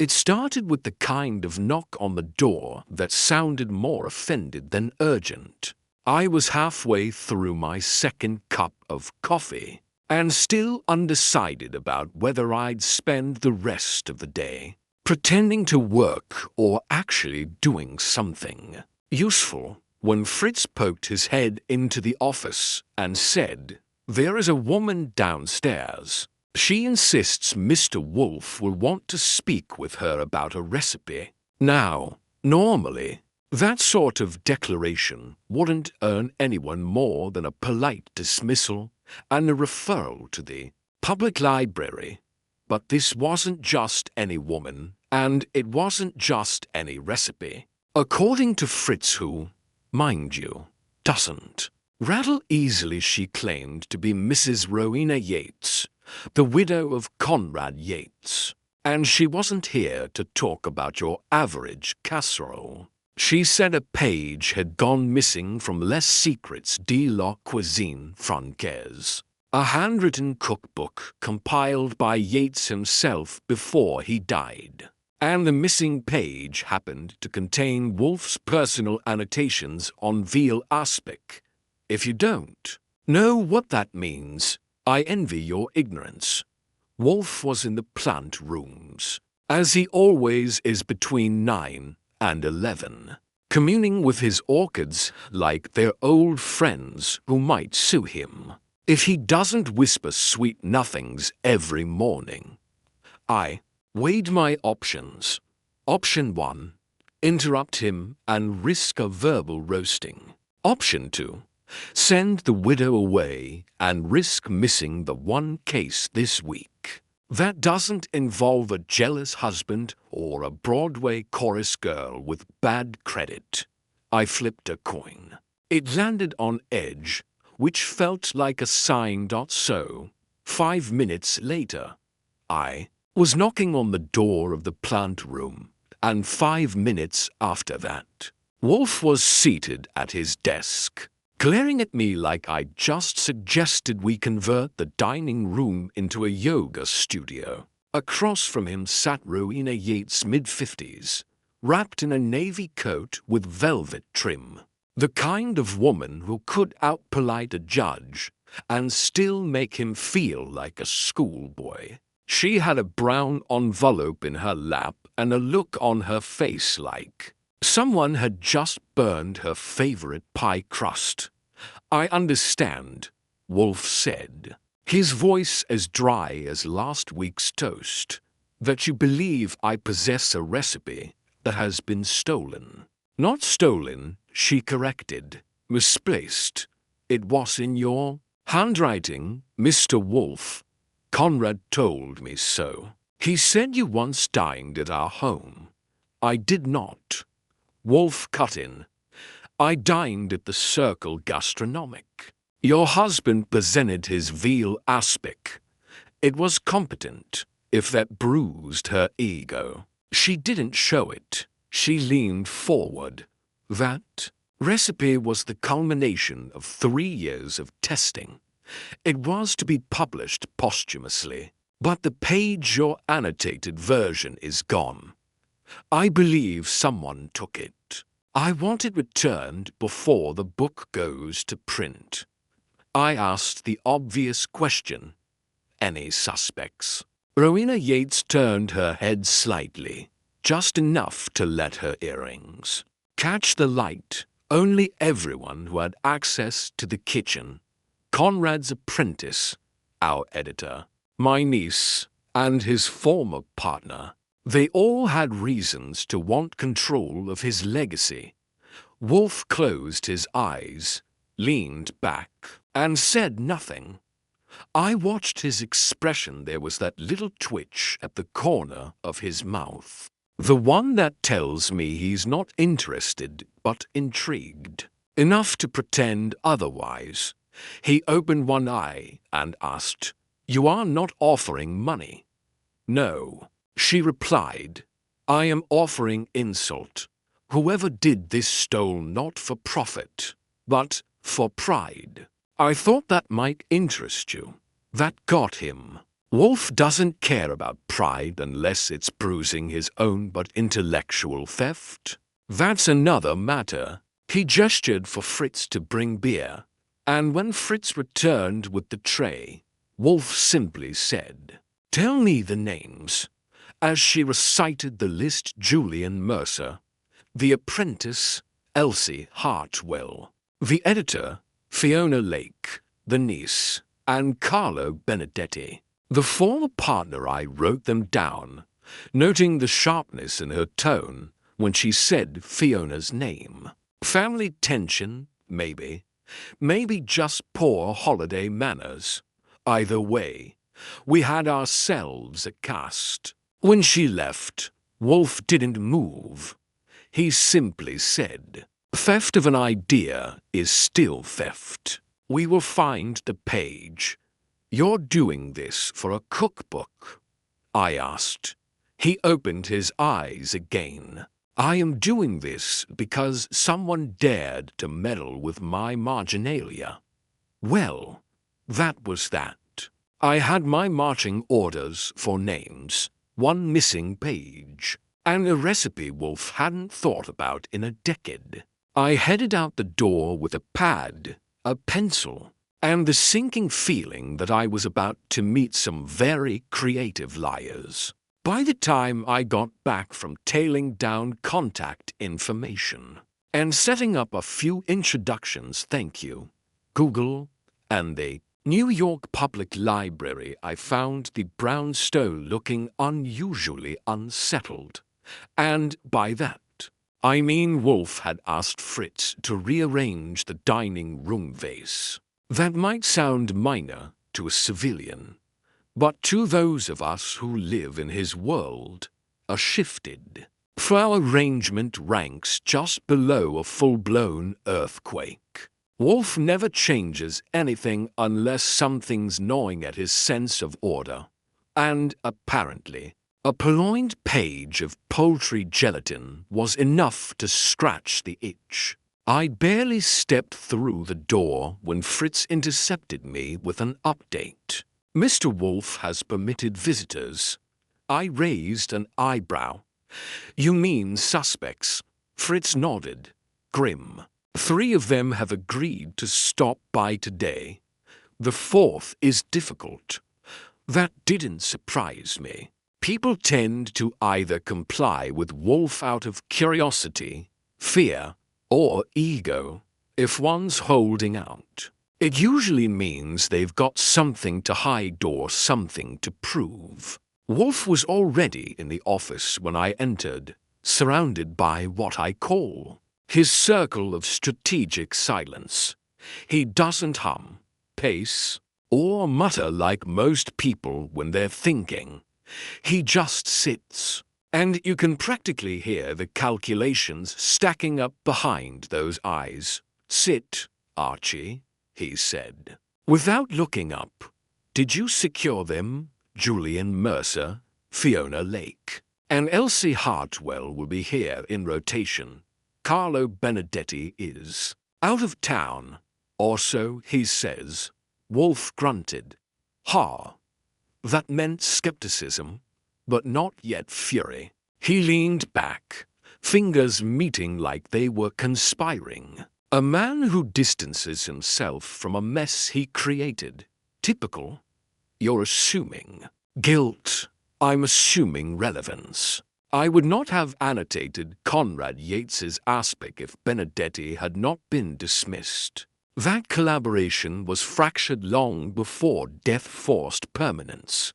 It started with the kind of knock on the door that sounded more offended than urgent. I was halfway through my second cup of coffee and still undecided about whether I'd spend the rest of the day pretending to work or actually doing something useful when Fritz poked his head into the office and said, "There is a woman downstairs. She insists Mr. Wolfe will want to speak with her about a recipe." Now, normally, that sort of declaration wouldn't earn anyone more than a polite dismissal and a referral to the public library. But this wasn't just any woman, and it wasn't just any recipe. According to Fritz, who, mind you, doesn't rattle easily, she claimed to be Mrs. Rowena Yates, the widow of Conrad Yates, and she wasn't here to talk about your average casserole. She said a page had gone missing from Les Secrets de la Cuisine Francaise, a handwritten cookbook compiled by Yates himself before he died. And the missing page happened to contain Wolfe's personal annotations on veal aspic. If you don't know what that means, I envy your ignorance. Wolfe was in the plant rooms, as he always is between 9 and 11, communing with his orchids like they're old friends who might sue him if he doesn't whisper sweet nothings every morning. I weighed my options. Option 1, interrupt him and risk a verbal roasting. Option 2, send the widow away and risk missing the one case this week that doesn't involve a jealous husband or a Broadway chorus girl with bad credit. I flipped a coin. It landed on edge, which felt like a sign. So, 5 minutes later, I was knocking on the door of the plant room, and 5 minutes after that, Wolfe was seated at his desk, glaring at me like I'd just suggested we convert the dining room into a yoga studio. Across from him sat Rowena Yates, mid-50s, wrapped in a navy coat with velvet trim, the kind of woman who could out-polite a judge and still make him feel like a schoolboy. She had a brown envelope in her lap and a look on her face like someone had just burned her favorite pie crust. "I understand," Wolfe said, his voice as dry as last week's toast, "that you believe I possess a recipe that has been stolen." "Not stolen," she corrected. "Misplaced. It was in your handwriting, Mr. Wolfe. Conrad told me so. He said you once dined at our home." "I did not," Wolfe cut in. "I dined at the Circle Gastronomique. Your husband presented his veal aspic. It was competent, if that bruised her ego. She didn't show it. She leaned forward. That recipe was the culmination of 3 years of testing. It was to be published posthumously, but the page your annotated version is gone. I believe someone took it. I want it returned before the book goes to print." I asked the obvious question. "Any suspects?" Rowena Yates turned her head slightly, just enough to let her earrings catch the light. "Only everyone who had access to the kitchen. Conrad's apprentice, our editor, my niece, and his former partner. They all had reasons to want control of his legacy." Wolfe closed his eyes, leaned back, and said nothing. I watched his expression. There was that little twitch at the corner of his mouth, the one that tells me he's not interested but intrigued, enough to pretend otherwise. He opened one eye and asked, "You are not offering money?" "No," she replied. "I am offering insult. Whoever did this stole not for profit, but for pride. I thought that might interest you." That got him. Wolfe doesn't care about pride unless it's bruising his own but intellectual theft. That's another matter. He gestured for Fritz to bring beer, and when Fritz returned with the tray, Wolfe simply said, "Tell me the names." As she recited the list, Julian Mercer, the apprentice, Elsie Hartwell, the editor, Fiona Lake, the niece, and Carlo Benedetti. The former partner, I wrote them down, noting the sharpness in her tone when she said Fiona's name. Family tension, maybe. Maybe just poor holiday manners. Either way, we had ourselves a cast. When she left, Wolfe didn't move. He simply said, "Theft of an idea is still theft. We will find the page. You're doing this for a cookbook?" I asked. He opened his eyes again. "I am doing this because someone dared to meddle with my marginalia." Well, that was that. I had my marching orders for names, one missing page, and a recipe Wolfe hadn't thought about in a decade. I headed out the door with a pad, a pencil, and the sinking feeling that I was about to meet some very creative liars. By the time I got back from tailing down contact information and setting up a few introductions, thank you, Google, and the New York Public Library, I found the brownstone looking unusually unsettled. And by that, I mean Wolfe had asked Fritz to rearrange the dining room vase. That might sound minor to a civilian, but to those of us who live in his world, are shifted. For our arrangement ranks just below a full-blown earthquake. Wolfe never changes anything unless something's gnawing at his sense of order. And apparently, a purloined page of poultry gelatin was enough to scratch the itch. I barely stepped through the door when Fritz intercepted me with an update. "Mr. Wolfe has permitted visitors." I raised an eyebrow. "You mean suspects?" Fritz nodded, grim. "3 of them have agreed to stop by today. The 4th is difficult." That didn't surprise me. People tend to either comply with Wolfe out of curiosity, fear, or ego. If one's holding out, it usually means they've got something to hide or something to prove. Wolfe was already in the office when I entered, surrounded by what I call his circle of strategic silence. He doesn't hum, pace, or mutter like most people when they're thinking. He just sits, and you can practically hear the calculations stacking up behind those eyes. "Sit, Archie," he said. Without looking up, "Did you secure them? Julian Mercer, Fiona Lake, and Elsie Hartwell will be here in rotation. Carlo Benedetti is out of town, or so he says." Wolfe grunted. "Ha." That meant skepticism, but not yet fury. He leaned back, fingers meeting like they were conspiring. A man who distances himself from a mess he created. Typical. You're assuming guilt. I'm assuming relevance. I would not have annotated Conrad Yates's aspect if Benedetti had not been dismissed. That collaboration was fractured long before death forced permanence.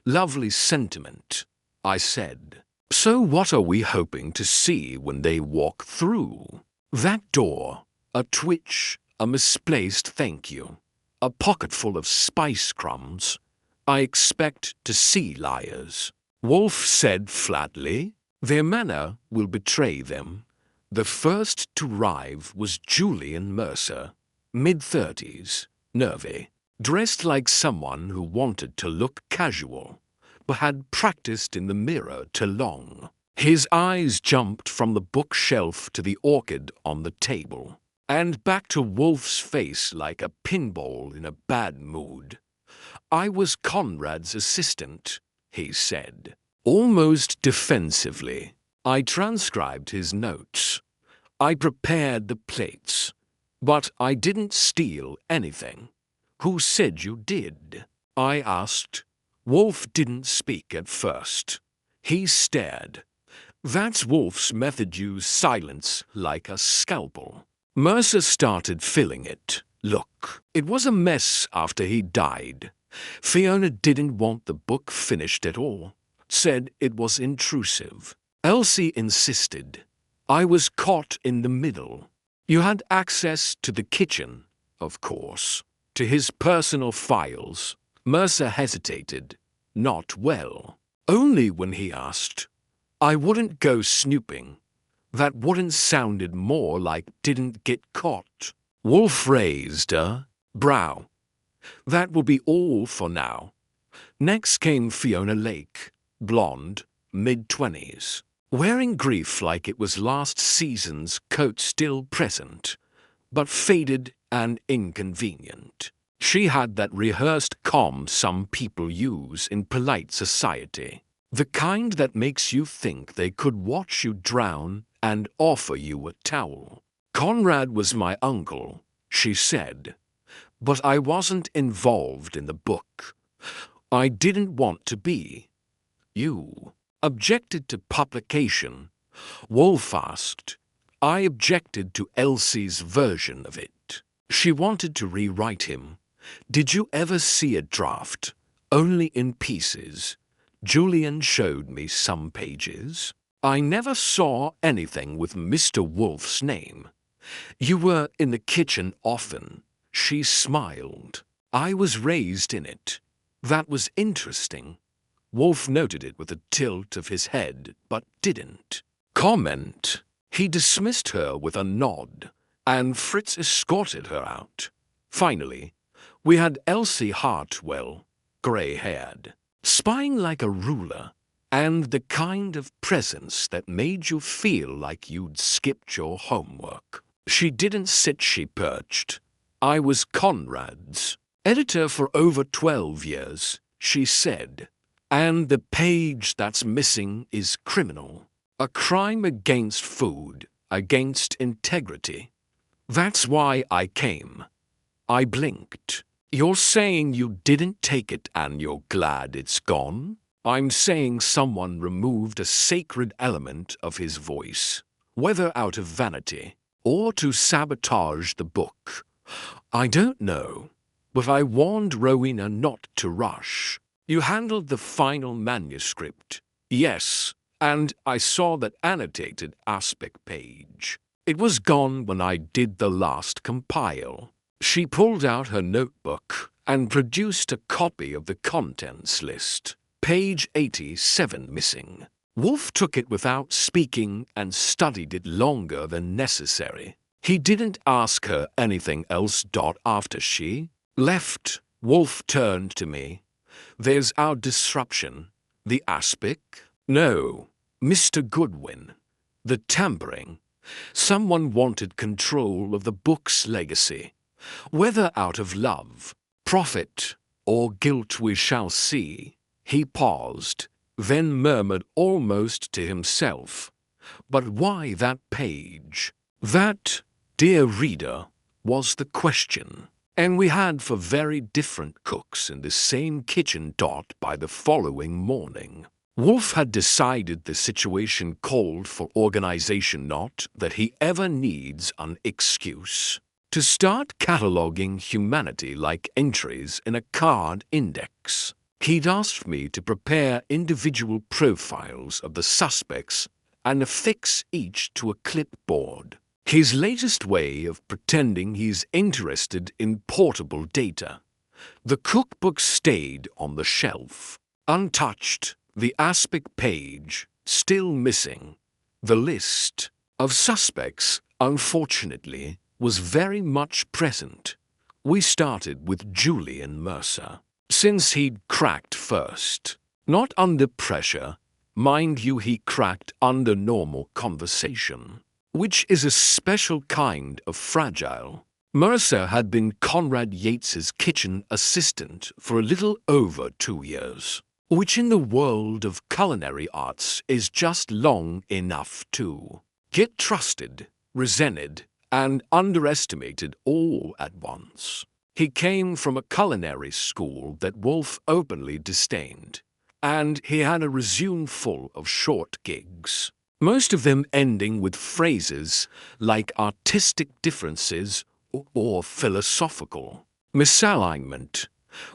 Lovely sentiment, I said. So what are we hoping to see when they walk through? That door, a twitch, a misplaced thank you, a pocketful of spice crumbs. I expect to see liars. Wolfe said flatly. Their manner will betray them. The first to arrive was Julian Mercer, mid-30s, nervy, dressed like someone who wanted to look casual, but had practiced in the mirror too long. His eyes jumped from the bookshelf to the orchid on the table, and back to Wolfe's face like a pinball in a bad mood. I was Conrad's assistant, he said, almost defensively. I transcribed his notes. I prepared the plates. But I didn't steal anything. Who said you did? I asked. Wolfe didn't speak at first. He stared. That's Wolfe's method, use silence like a scalpel. Mercer started filling it. Look, it was a mess after he died. Fiona didn't want the book finished at all. Said it was intrusive. Elsie insisted. I was caught in the middle. You had access to the kitchen, of course, to his personal files. Mercer hesitated. Not well. Only when he asked. I wouldn't go snooping. That wouldn't sounded more like didn't get caught. Wolfe raised a brow. That will be all for now. Next came Fiona Lake, blonde, mid-20s, wearing grief like it was last season's coat still present, but faded and inconvenient. She had that rehearsed calm some people use in polite society, the kind that makes you think they could watch you drown and offer you a towel. Conrad was my uncle, she said, but I wasn't involved in the book. I didn't want to be. You objected to publication. Wolfe asked. I objected to Elsie's version of it. She wanted to rewrite him. Did you ever see a draft? Only in pieces. Julian showed me some pages. I never saw anything with Mr. Wolfe's name. You were in the kitchen often. She smiled. I was raised in it. That was interesting. Wolfe noted it with a tilt of his head, but didn't comment. He dismissed her with a nod, and Fritz escorted her out. Finally, we had Elsie Hartwell, grey-haired, spying like a ruler, and the kind of presence that made you feel like you'd skipped your homework. She didn't sit, she perched. I was Conrad's editor for over 12 years, she said. And the page that's missing is criminal. A crime against food, against integrity. That's why I came. I blinked. You're saying you didn't take it and you're glad it's gone? I'm saying someone removed a sacred element of his voice, whether out of vanity or to sabotage the book. I don't know, but I warned Rowena not to rush. You handled the final manuscript. Yes, and I saw that annotated aspect page. It was gone when I did the last compile. She pulled out her notebook and produced a copy of the contents list. Page 87 missing. Wolfe took it without speaking and studied it longer than necessary. He didn't ask her anything else. After she left, Wolfe turned to me. There's our disruption. The aspic? No, Mr. Goodwin. The tampering. Someone wanted control of the book's legacy. Whether out of love, profit, or guilt we shall see. He paused, then murmured almost to himself. But why that page? That, dear reader, was the question. And we had for very different cooks in the same kitchen. By the following morning, Wolfe had decided the situation called for organization, not that he ever needs an excuse. To start cataloging humanity like entries in a card index. He'd asked me to prepare individual profiles of the suspects and affix each to a clipboard. His latest way of pretending he's interested in portable data. The cookbook stayed on the shelf, untouched, the aspect page still missing. The list of suspects, unfortunately, was very much present. We started with Julian Mercer, since he'd cracked first. Not under pressure. Mind you, he cracked under normal conversation, which is a special kind of fragile. Mercer had been Conrad Yates's kitchen assistant for a little over 2 years, which in the world of culinary arts is just long enough to get trusted, resented, and underestimated all at once. He came from a culinary school that Wolfe openly disdained, and he had a resume full of short gigs, most of them ending with phrases like artistic differences or philosophical misalignment,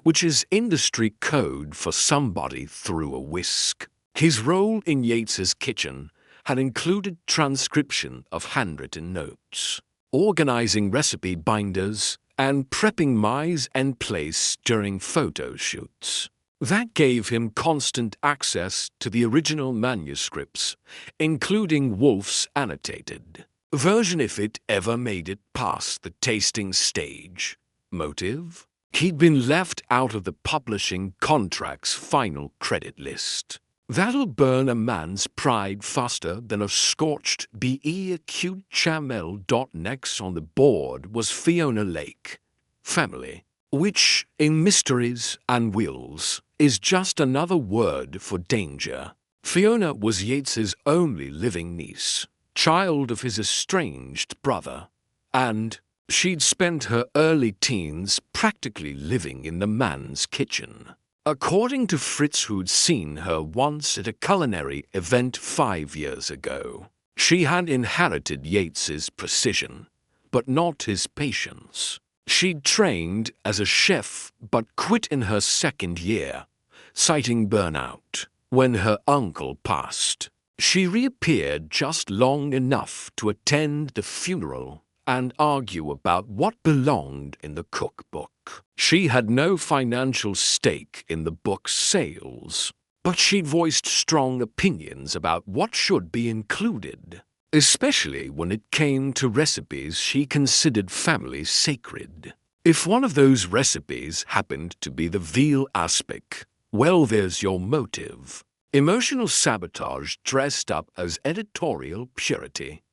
which is industry code for somebody threw a whisk. His role in Yates's kitchen had included transcription of handwritten notes, organizing recipe binders, and prepping mise en place during photo shoots. That gave him constant access to the original manuscripts, including Wolfe's annotated version if it ever made it past the tasting stage. Motive? He'd been left out of the publishing contract's final credit list. That'll burn a man's pride faster than a scorched be acute chamel. Next on the board was Fiona Lake, family, which, in Mysteries and Wills, is just another word for danger. Fiona was Yates's only living niece, child of his estranged brother, and she'd spent her early teens practically living in the man's kitchen. According to Fritz, who'd seen her once at a culinary event 5 years ago, she had inherited Yates's precision, but not his patience. She'd trained as a chef but quit in her second year, citing burnout. When her uncle passed, she reappeared just long enough to attend the funeral and argue about what belonged in the cookbook. She had no financial stake in the book's sales, but she voiced strong opinions about what should be included, especially when it came to recipes she considered family sacred. If one of those recipes happened to be the veal aspic, well, there's your motive. Emotional sabotage dressed up as editorial purity.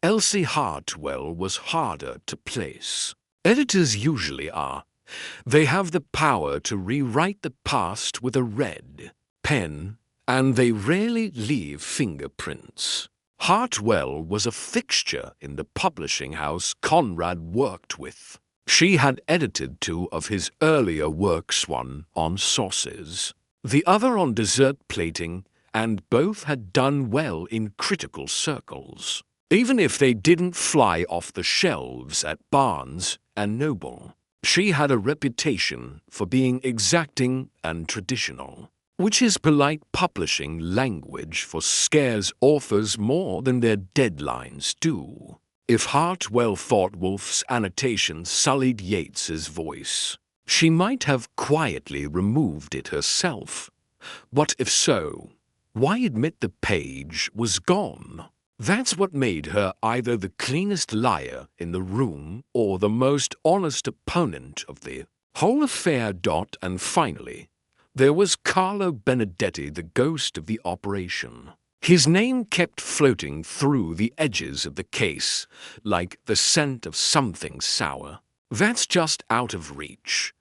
Elsie Hartwell was harder to place. Editors usually are. They have the power to rewrite the past with a red pen, and they rarely leave fingerprints. Hartwell was a fixture in the publishing house Conrad worked with. She had edited 2 of his earlier works, one on sauces, the other on dessert plating, and both had done well in critical circles, even if they didn't fly off the shelves at Barnes and Noble. She had a reputation for being exacting and traditional, which is polite publishing language for scarce authors more than their deadlines do. If Hartwell thought Wolfe's annotation sullied Yates's voice, she might have quietly removed it herself. But if so, why admit the page was gone? That's what made her either the cleanest liar in the room or the most honest opponent of the whole affair. And finally, there was Carlo Benedetti, the ghost of the operation. His name kept floating through the edges of the case like the scent of something sour. That's just out of reach.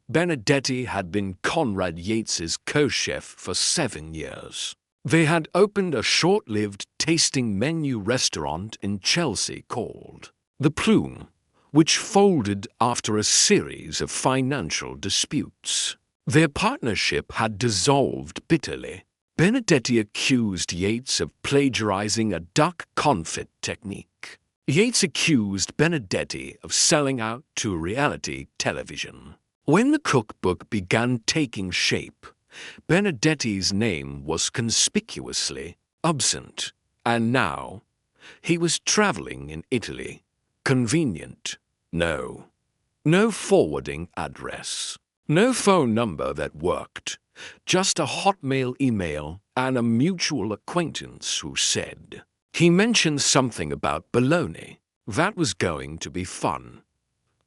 Benedetti had been Conrad Yates's co-chef for 7 years. They had opened a short-lived tasting menu restaurant in Chelsea called The Plume, which folded after a series of financial disputes. Their partnership had dissolved bitterly. Benedetti accused Yates of plagiarizing a duck confit technique. Yates accused Benedetti of selling out to reality television. When the cookbook began taking shape, Benedetti's name was conspicuously absent, and now he was traveling in Italy. Convenient. No forwarding address. No phone number that worked. Just a Hotmail email and a mutual acquaintance who said he mentioned something about bologna. That was going to be fun.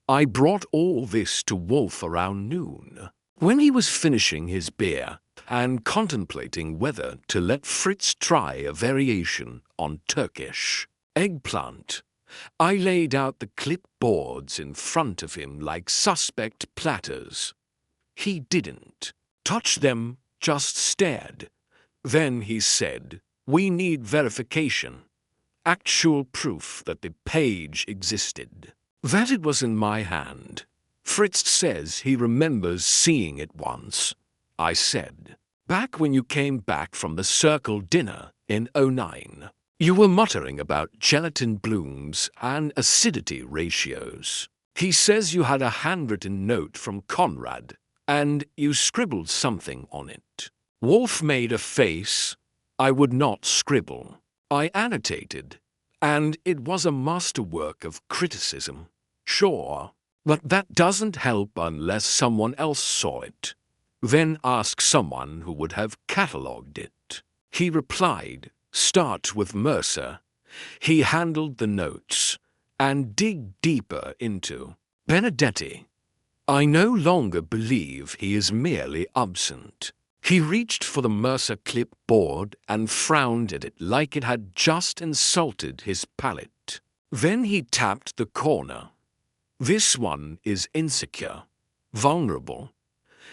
I brought all this to Wolfe around noon, when he was finishing his beer and contemplating whether to let Fritz try a variation on Turkish eggplant. I laid out the clipboards in front of him like suspect platters. He didn't touch them, just stared. Then he said, "We need verification. Actual proof that the page existed. That it was in my hand. Fritz says he remembers seeing it once." I said, "Back when you came back from the Circle dinner in '09. You were muttering about gelatin blooms and acidity ratios. He says you had a handwritten note from Conrad, and you scribbled something on it." Wolfe made a face. "I would not scribble. I annotated, and it was a masterwork of criticism. Sure, but that doesn't help unless someone else saw it. Then ask someone who would have catalogued it." He replied, "Start with Mercer. He handled the notes, and dig deeper into Benedetti. I no longer believe he is merely absent." He reached for the Mercer clipboard and frowned at it like it had just insulted his palate. Then he tapped the corner. "This one is insecure, vulnerable.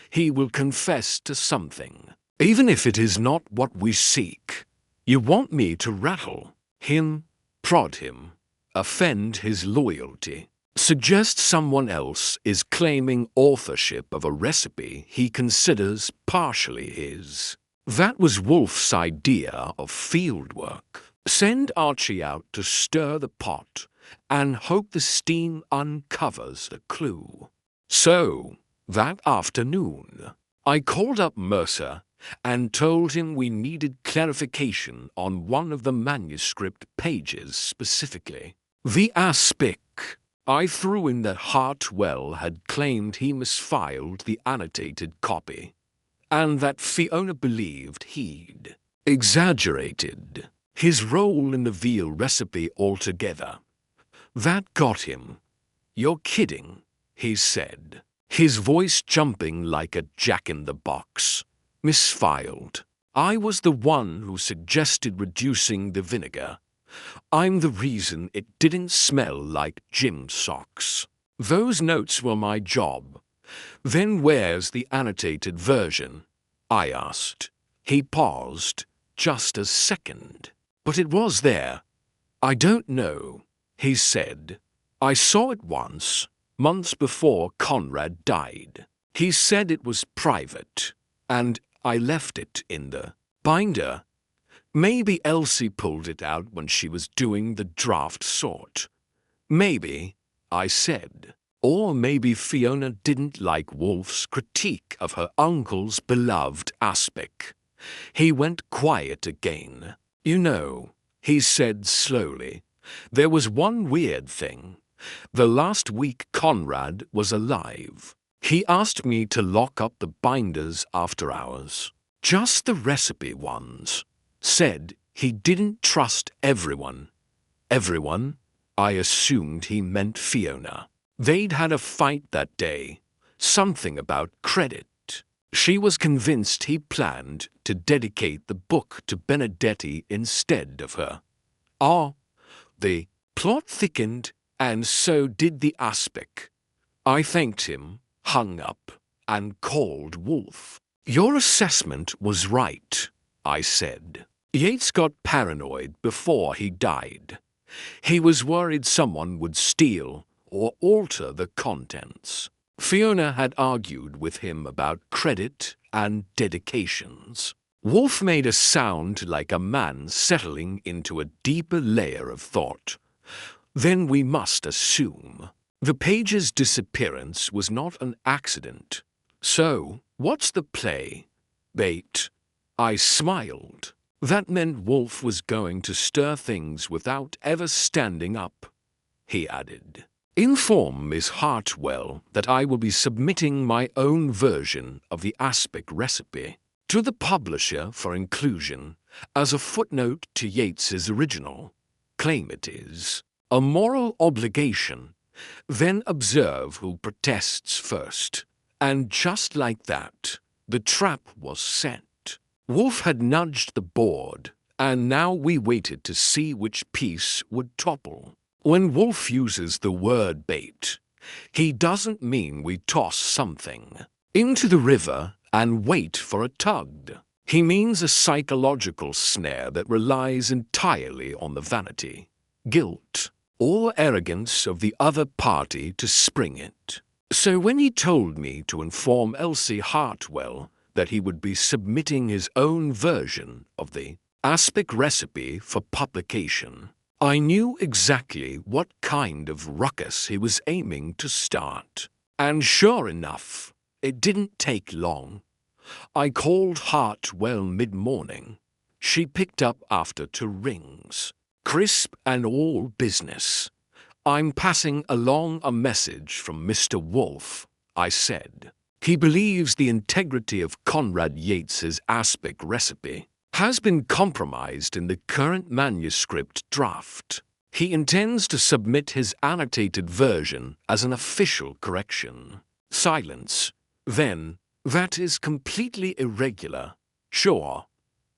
He will confess to something, even if it is not what we seek. You want me to rattle him, prod him, offend his loyalty, suggest someone else is claiming authorship of a recipe he considers partially his. That was Wolfe's idea of field work. Send Archie out to stir the pot and hope the steam uncovers the clue." So, that afternoon, I called up Mercer and told him we needed clarification on one of the manuscript pages specifically. The aspic. I threw in that Hartwell had claimed he misfiled the annotated copy, and that Fiona believed he'd exaggerated his role in the veal recipe altogether. That got him. "You're kidding," he said, his voice jumping like a jack-in-the-box. "Misfiled. I was the one who suggested reducing the vinegar. I'm the reason it didn't smell like gym socks. Those notes were my job. Then where's the annotated version?" I asked. He paused, just a second. "But it was there." "I don't know," he said. "I saw it once, months before Conrad died. He said it was private, and I left it in the binder. Maybe Elsie pulled it out when she was doing the draft sort. Maybe," I said. "Or maybe Fiona didn't like Wolfe's critique of her uncle's beloved aspic." He went quiet again. "You know," he said slowly, "there was one weird thing. The last week Conrad was alive, he asked me to lock up the binders after hours. Just the recipe ones. Said he didn't trust everyone." Everyone? I assumed he meant Fiona. They'd had a fight that day. Something about credit. She was convinced he planned to dedicate the book to Benedetti instead of her. The plot thickened, and so did the aspic. I thanked him, hung up, and called Wolfe. "Your assessment was right," I said. "Yates got paranoid before he died. He was worried someone would steal or alter the contents. Fiona had argued with him about credit and dedications." Wolfe made a sound like a man settling into a deeper layer of thought. "Then we must assume the page's disappearance was not an accident. So, what's the play? Bait?" I smiled. That meant Wolfe was going to stir things without ever standing up. He added, "Inform Miss Hartwell that I will be submitting my own version of the aspic recipe to the publisher for inclusion as a footnote to Yates's original. Claim it is a moral obligation, then observe who protests first." And just like that, the trap was set. Wolfe had nudged the board, and now we waited to see which piece would topple. When Wolfe uses the word bait, he doesn't mean we toss something into the river and wait for a tug. He means a psychological snare that relies entirely on the vanity, guilt, or arrogance of the other party to spring it. So when he told me to inform Elsie Hartwell that he would be submitting his own version of the aspic recipe for publication, I knew exactly what kind of ruckus he was aiming to start. And sure enough, it didn't take long. I called Hartwell mid-morning. She picked up after 2 rings. Crisp and all business. "I'm passing along a message from Mr. Wolfe," I said. "He believes the integrity of Conrad Yates's aspic recipe has been compromised in the current manuscript draft. He intends to submit his annotated version as an official correction." Silence. Then, "That is completely irregular." "Sure,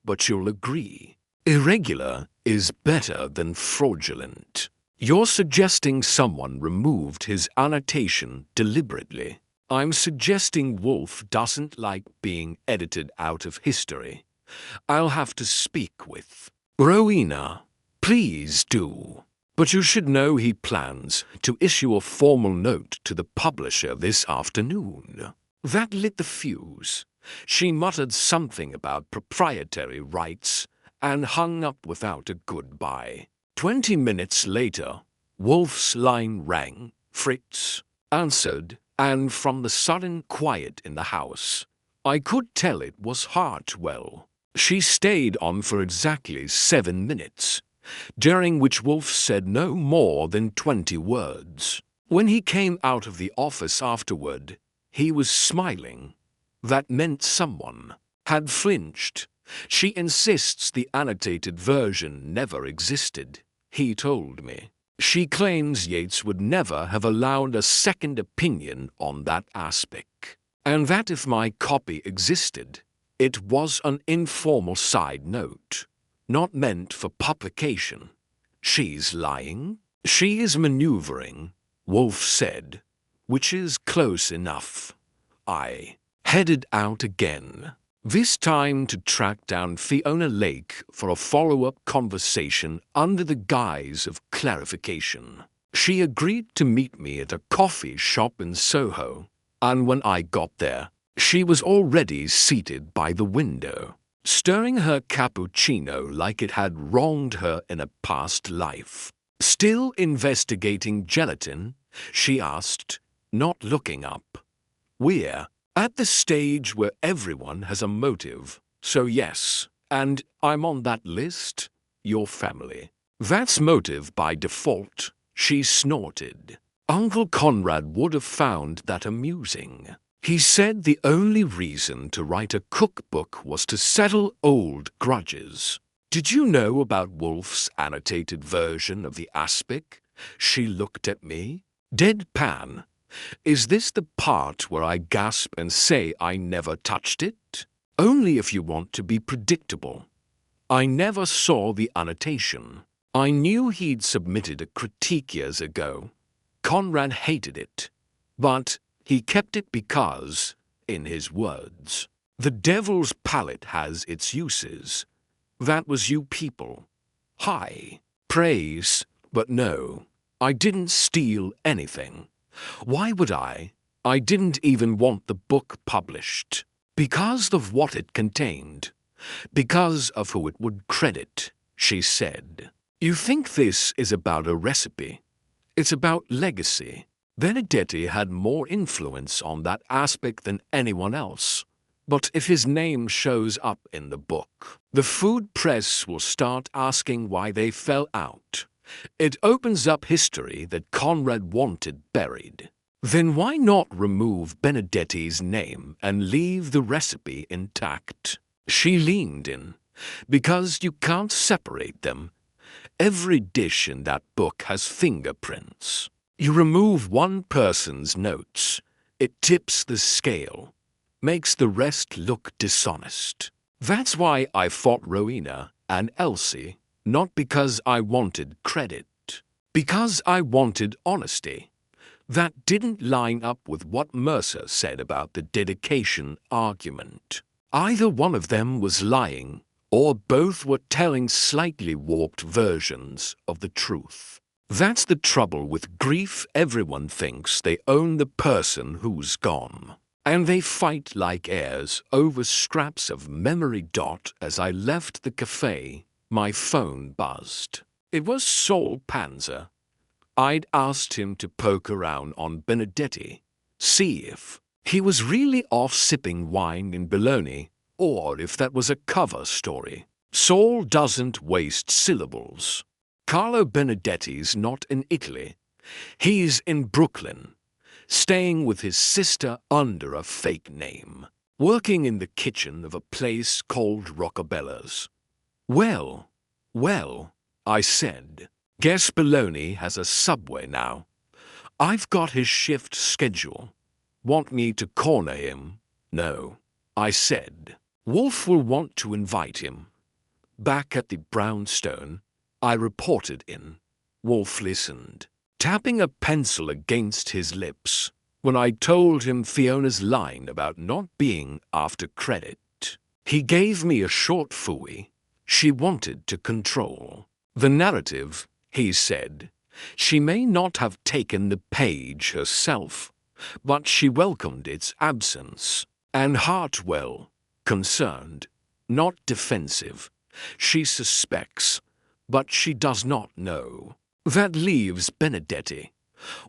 but you'll agree. Irregular is better than fraudulent. You're suggesting someone removed his annotation deliberately. I'm suggesting Wolfe doesn't like being edited out of history. I'll have to speak with Rowena." "Please do. But you should know he plans to issue a formal note to the publisher this afternoon." That lit the fuse. She muttered something about proprietary rights and hung up without a goodbye. 20 minutes later, Wolfe's line rang. Fritz answered, and from the sudden quiet in the house, I could tell it was Hartwell. She stayed on for exactly 7 minutes, during which Wolfe said no more than 20 words. When he came out of the office afterward, he was smiling. That meant someone had flinched. "She insists the annotated version never existed," he told me. "She claims Yates would never have allowed a second opinion on that aspect, and that if my copy existed, it was an informal side note, not meant for publication." "She's lying?" "She is maneuvering," Wolfe said, "which is close enough." I headed out again, this time to track down Fiona Lake for a follow-up conversation under the guise of clarification. She agreed to meet me at a coffee shop in Soho, and when I got there, she was already seated by the window, stirring her cappuccino like it had wronged her in a past life. "Still investigating gelatin?" she asked, not looking up. "We're at the stage where everyone has a motive, so yes, and I'm on that list, your family." "That's motive by default," she snorted. Uncle Conrad would have found that amusing. He said the only reason to write a cookbook was to settle old grudges. "Did you know about Wolfe's annotated version of the aspic?" She looked at me, deadpan. "Is this the part where I gasp and say I never touched it?" "Only if you want to be predictable. I never saw the annotation. I knew he'd submitted a critique years ago. Conrad hated it, but he kept it because, in his words, the devil's palate has its uses. That was you people. High praise, but no, I didn't steal anything. Why would I? I didn't even want the book published. Because of what it contained. Because of who it would credit," she said. "You think this is about a recipe? It's about legacy. Benedetti had more influence on that aspect than anyone else. But if his name shows up in the book, the food press will start asking why they fell out. It opens up history that Conrad wanted buried. Then why not remove Benedetti's name and leave the recipe intact?" She leaned in. "Because you can't separate them. Every dish in that book has fingerprints. You remove one person's notes, it tips the scale, makes the rest look dishonest. That's why I fought Rowena and Elsie, not because I wanted credit. because I wanted honesty. That didn't line up with what Mercer said about the dedication argument. Either one of them was lying, or both were telling slightly warped versions of the truth. That's the trouble with grief. Everyone thinks they own the person who's gone, and they fight like heirs over scraps of memory. As I left the cafe, my phone buzzed. It was Saul Panzer. I'd asked him to poke around on Benedetti, see if he was really off sipping wine in Bologna, or if that was a cover story. Saul doesn't waste syllables. Carlo Benedetti's not in Italy. He's in Brooklyn, staying with his sister under a fake name, working in the kitchen of a place called Roccabella's. Well, I said. Guess Bologna has a subway now. I've got his shift schedule. Want me to corner him? No, I said. Wolfe will want to invite him. Back at the brownstone, I reported in. Wolfe listened, tapping a pencil against his lips, when I told him Fiona's line about not being after credit. He gave me a short phooey. She wanted to control the narrative, he said. She may not have taken the page herself, but she welcomed its absence. And Hartwell, concerned, not defensive. She suspects, but she does not know. That leaves Benedetti.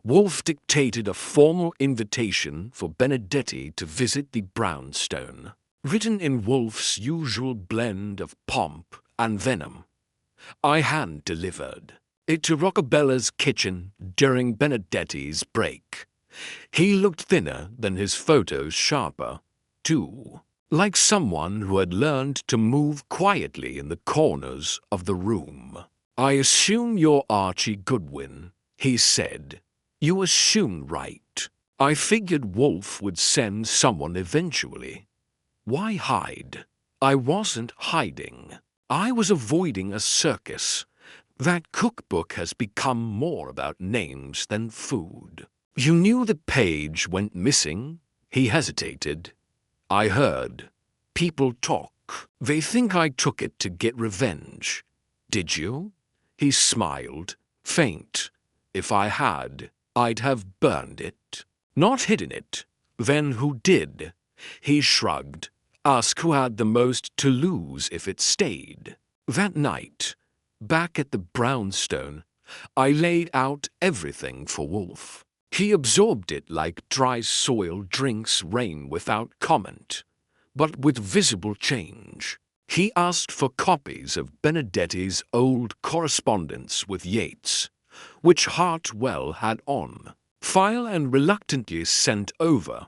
Wolfe dictated a formal invitation for Benedetti to visit the brownstone, written in Wolfe's usual blend of pomp and venom. I hand-delivered it to Roccabella's kitchen during Benedetti's break. He looked thinner than his photos, sharper, too, like someone who had learned to move quietly in the corners of the room. I assume you're Archie Goodwin, he said. You assume right. I figured Wolfe would send someone eventually. Why hide? I wasn't hiding. I was avoiding a circus. That cookbook has become more about names than food. You knew the page went missing? He hesitated. I heard. People talk. They think I took it to get revenge. Did you? He smiled, faint. If I had, I'd have burned it. Not hidden it. Then who did? He shrugged. Ask who had the most to lose if it stayed. That night, back at the brownstone, I laid out everything for Wolfe. He absorbed it like dry soil drinks rain without comment, but with visible change. He asked for copies of Benedetti's old correspondence with Yeats, which Hartwell had on file and reluctantly sent over.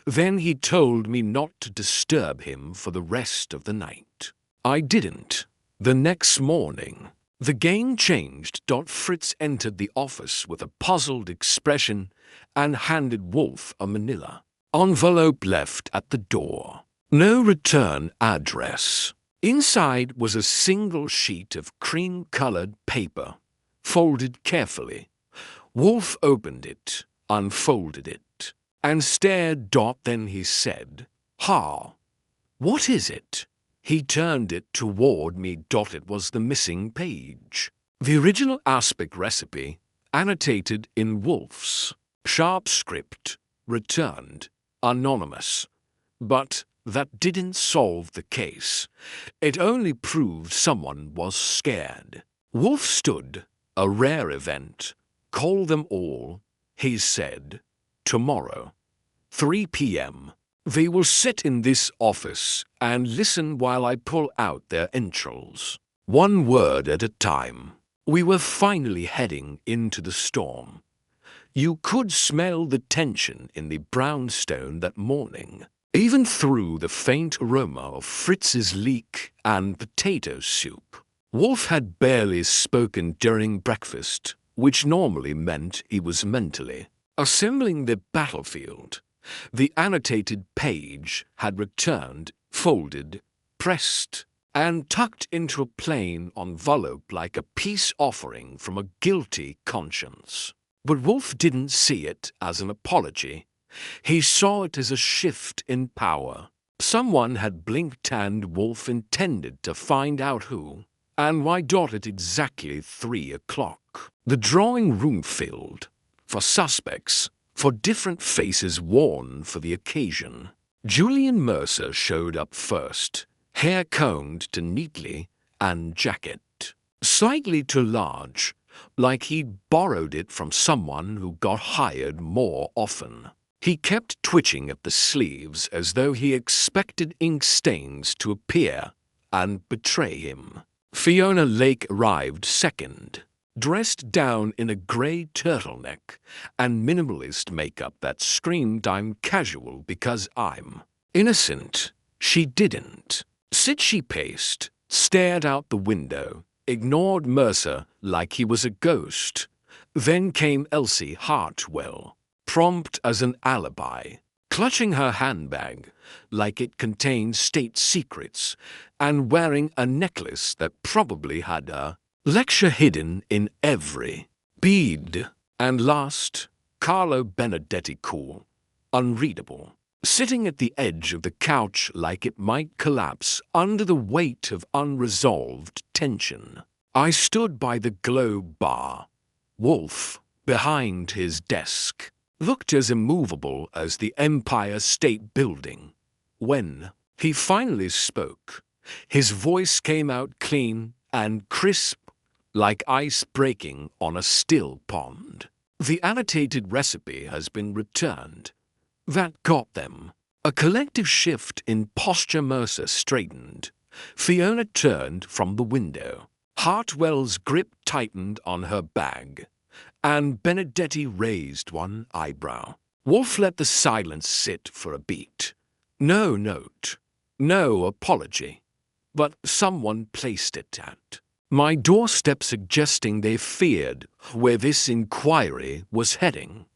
Then he told me not to disturb him for the rest of the night. I didn't. The next morning, the game changed. Fritz entered the office with a puzzled expression and handed Wolfe a manila envelope left at the door. No return address. Inside was a single sheet of cream-colored paper, folded carefully. Wolfe opened it, unfolded it, and stared. Then he said, "Ha, what is it?" He turned it toward me. It was the missing page. The original aspic recipe, annotated in Wolfe's sharp script, returned, anonymous. But that didn't solve the case. It only proved someone was scared. Wolfe stood, a rare event. Call them all, he said. Tomorrow, 3 p.m. They will sit in this office and listen while I pull out their entrails. One word at a time. We were finally heading into the storm. You could smell the tension in the brownstone that morning, even through the faint aroma of Fritz's leek and potato soup. Wolfe had barely spoken during breakfast, which normally meant he was mentally assembling the battlefield. The annotated page had returned, folded, pressed, and tucked into a plain envelope like a peace offering from a guilty conscience. But Wolfe didn't see it as an apology. He saw it as a shift in power. Someone had blinked and Wolfe intended to find out who, and why at exactly 3 o'clock. The drawing room filled, for suspects, for different faces worn for the occasion. Julian Mercer showed up first, hair combed to neatly and jacket slightly too large, like he'd borrowed it from someone who got hired more often. He kept twitching at the sleeves as though he expected ink stains to appear and betray him. Fiona Lake arrived second, dressed down in a grey turtleneck and minimalist makeup that screamed I'm casual because I'm innocent. She didn't. She paced, stared out the window, ignored Mercer like he was a ghost. Then came Elsie Hartwell, prompt as an alibi, clutching her handbag like it contained state secrets and wearing a necklace that probably had a lecture hidden in every bead. And last, Carlo Benedetti, cool, unreadable, sitting at the edge of the couch like it might collapse under the weight of unresolved tension. I stood by the globe bar. Wolfe, behind his desk, looked as immovable as the Empire State Building. When he finally spoke, his voice came out clean and crisp, like ice breaking on a still pond. The annotated recipe has been returned. That got them. A collective shift in posture. Mercer straightened. Fiona turned from the window. Hartwell's grip tightened on her bag, and Benedetti raised one eyebrow. Wolfe let the silence sit for a beat. No note, no apology, but someone placed it at my doorstep, suggesting they feared where this inquiry was heading.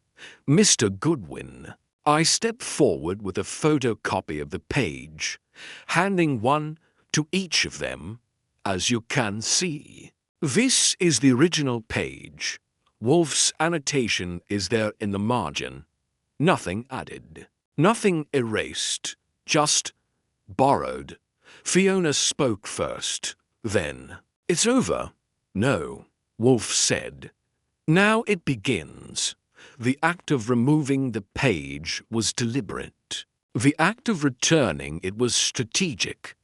Mr. Goodwin. I stepped forward with a photocopy of the page, handing one to each of them. As you can see, this is the original page. Wolfe's annotation is there in the margin. Nothing added, nothing erased, just borrowed. Fiona spoke first, then. It's over. No, Wolfe said. Now it begins. The act of removing the page was deliberate. The act of returning it was strategic.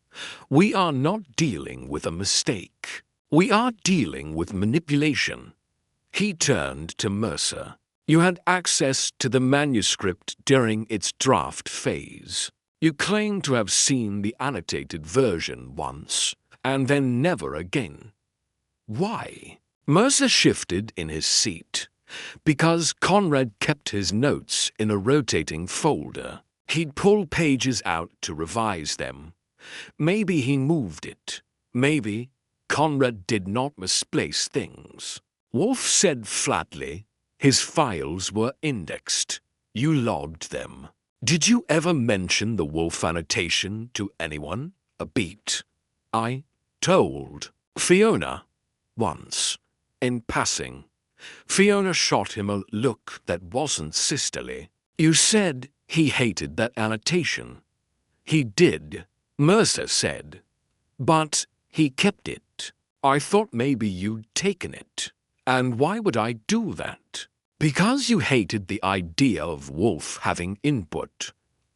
We are not dealing with a mistake. We are dealing with manipulation. He turned to Mercer. You had access to the manuscript during its draft phase. You claim to have seen the annotated version once, and then never again. Why? Mercer shifted in his seat. Because Conrad kept his notes in a rotating folder. He'd pull pages out to revise them. Maybe he moved it. Maybe Conrad did not misplace things. Wolfe said flatly, his files were indexed. You logged them. Did you ever mention the Wolfe annotation to anyone? A beat. I told Fiona once, in passing. Fiona shot him a look that wasn't sisterly. You said he hated that annotation. He did, Mercer said. But he kept it. I thought maybe you'd taken it. And why would I do that? Because you hated the idea of Wolfe having input.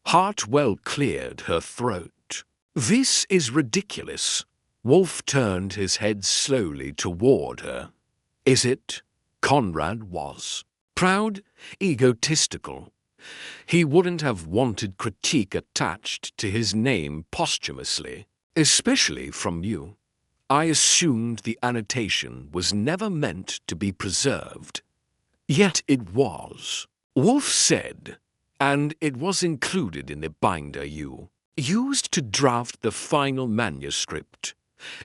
Hartwell cleared her throat. This is ridiculous. Wolfe turned his head slowly toward her. Is it? Conrad was. Proud, egotistical. He wouldn't have wanted critique attached to his name posthumously, especially from you. I assumed the annotation was never meant to be preserved. Yet it was. Wolfe said, and it was included in the binder you used to draft the final manuscript.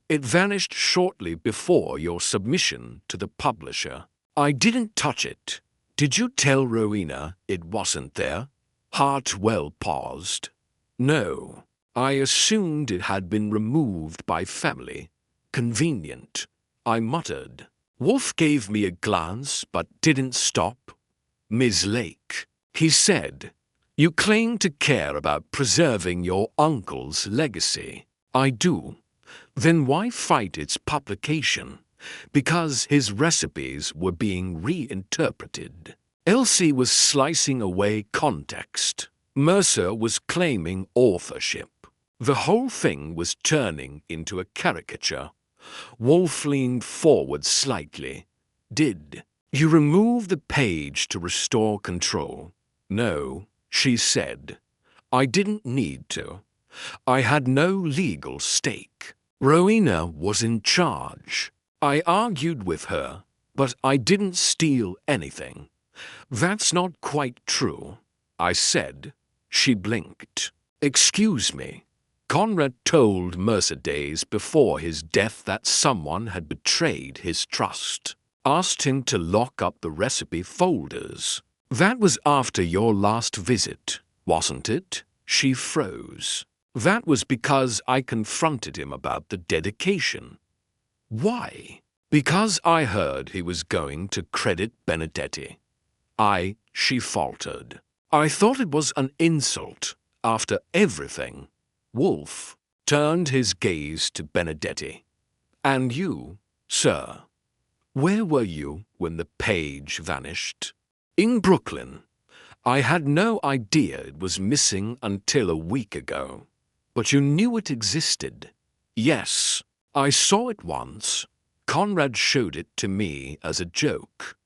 It vanished shortly before your submission to the publisher. I didn't touch it. Did you tell Rowena it wasn't there? Hartwell paused. No. I assumed it had been removed by family. Convenient, I muttered. Wolfe gave me a glance but didn't stop. Miss Lake, he said, you claim to care about preserving your uncle's legacy. I do. Then why fight its publication? Because his recipes were being reinterpreted. Elsie was slicing away context. Mercer was claiming authorship. The whole thing was turning into a caricature. Wolfe leaned forward slightly. Did you remove the page to restore control? No, she said. I didn't need to. I had no legal stake. Rowena was in charge. I argued with her, but I didn't steal anything. That's not quite true, I said. She blinked. Excuse me. Conrad told Mercer days before his death that someone had betrayed his trust. Asked him to lock up the recipe folders. That was after your last visit, wasn't it? She froze. That was because I confronted him about the dedication. Why? Because I heard he was going to credit Benedetti. She faltered. I thought it was an insult after everything. Wolfe turned his gaze to Benedetti. And you, sir, where were you when the page vanished? In Brooklyn. I had no idea it was missing until a week ago. But you knew it existed. Yes, I saw it once. Conrad showed it to me as a joke.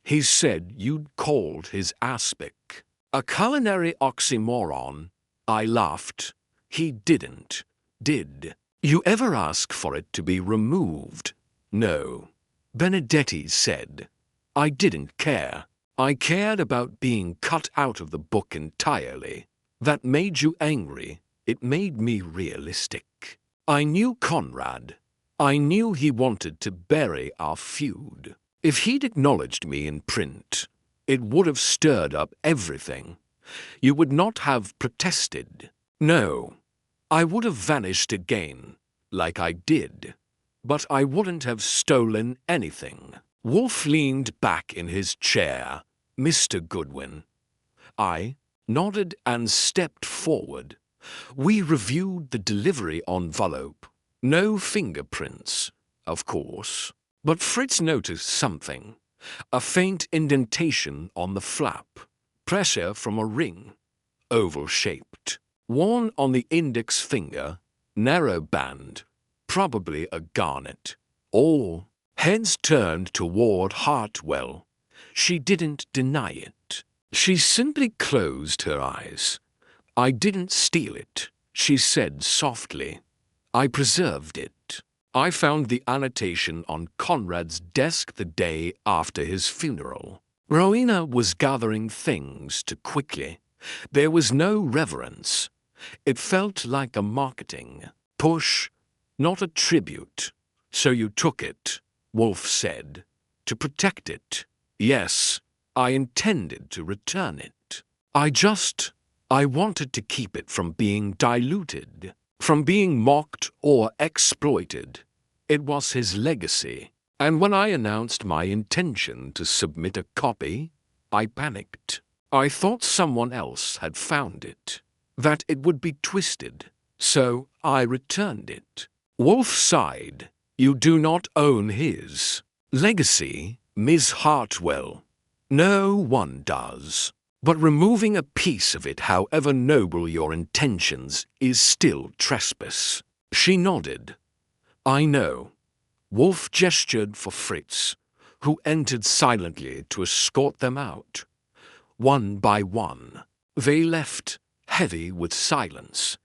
He said you'd called his aspic a culinary oxymoron. I laughed. He didn't. Did you ever ask for it to be removed? No. Benedetti said. I didn't care. I cared about being cut out of the book entirely. That made you angry. It made me realistic. I knew Conrad. I knew he wanted to bury our feud. If he'd acknowledged me in print, it would have stirred up everything. You would not have protested. No, I would have vanished again, like I did. But I wouldn't have stolen anything. Wolfe leaned back in his chair. Mr. Goodwin. I nodded and stepped forward. We reviewed the delivery envelope. No fingerprints, of course. But Fritz noticed something. A faint indentation on the flap. Pressure from a ring. Oval-shaped. Worn on the index finger. Narrow band. Probably a garnet. All heads turned toward Hartwell. She didn't deny it. She simply closed her eyes. I didn't steal it, she said softly. I preserved it. I found the annotation on Conrad's desk the day after his funeral. Rowena was gathering things too quickly. There was no reverence. It felt like a marketing push, not a tribute. So you took it, Wolfe said, to protect it. Yes, I intended to return it. I wanted to keep it from being diluted, from being mocked or exploited. It was his legacy. And when I announced my intention to submit a copy, I panicked. I thought someone else had found it, that it would be twisted. So I returned it. Wolfe sighed. You do not own his legacy, Miss Hartwell. No one does. But removing a piece of it, however noble your intentions, is still trespass. She nodded. I know. Wolfe gestured for Fritz, who entered silently to escort them out. One by one, they left, heavy with silence.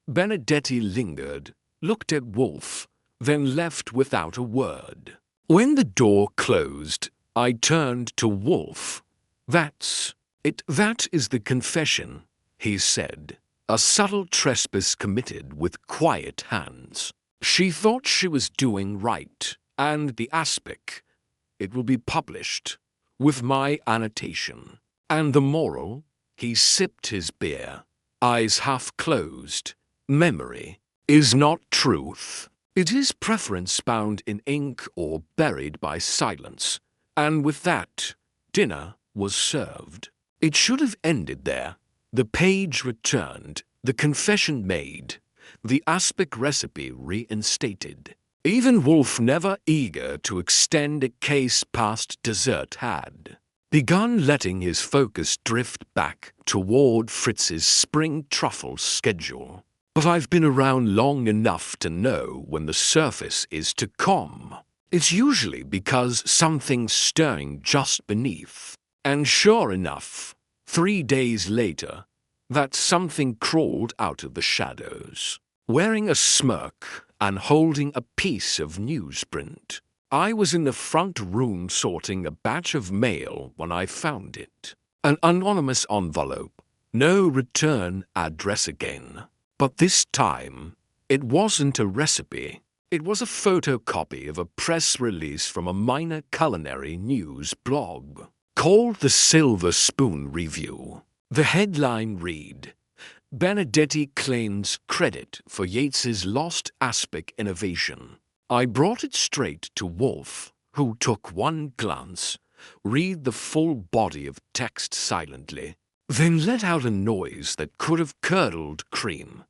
Benedetti lingered, looked at Wolfe, then left without a word. When the door closed, I turned to Wolfe. That's it. That is the confession, he said. A subtle trespass committed with quiet hands. She thought she was doing right, and the aspic. It will be published, with my annotation. And the moral? He sipped his beer, eyes half closed. Memory is not truth. It is preference bound in ink or buried by silence. And with that, dinner was served. It should have ended there. The page returned, the confession made, the aspic recipe reinstated. Even Wolfe, never eager to extend a case past dessert, had begun letting his focus drift back toward Fritz's spring truffle schedule. But I've been around long enough to know when the surface is to calm. It's usually because something's stirring just beneath. And sure enough, 3 days later, that something crawled out of the shadows. Wearing a smirk and holding a piece of newsprint, I was in the front room sorting a batch of mail when I found it. An anonymous envelope, no return address again. But this time, it wasn't a recipe. It was a photocopy of a press release from a minor culinary news blog called the Silver Spoon Review. The headline read, "Benedetti claims credit for Yates's lost aspic innovation." I brought it straight to Wolfe, who took one glance, read the full body of text silently, then let out a noise that could have curdled cream.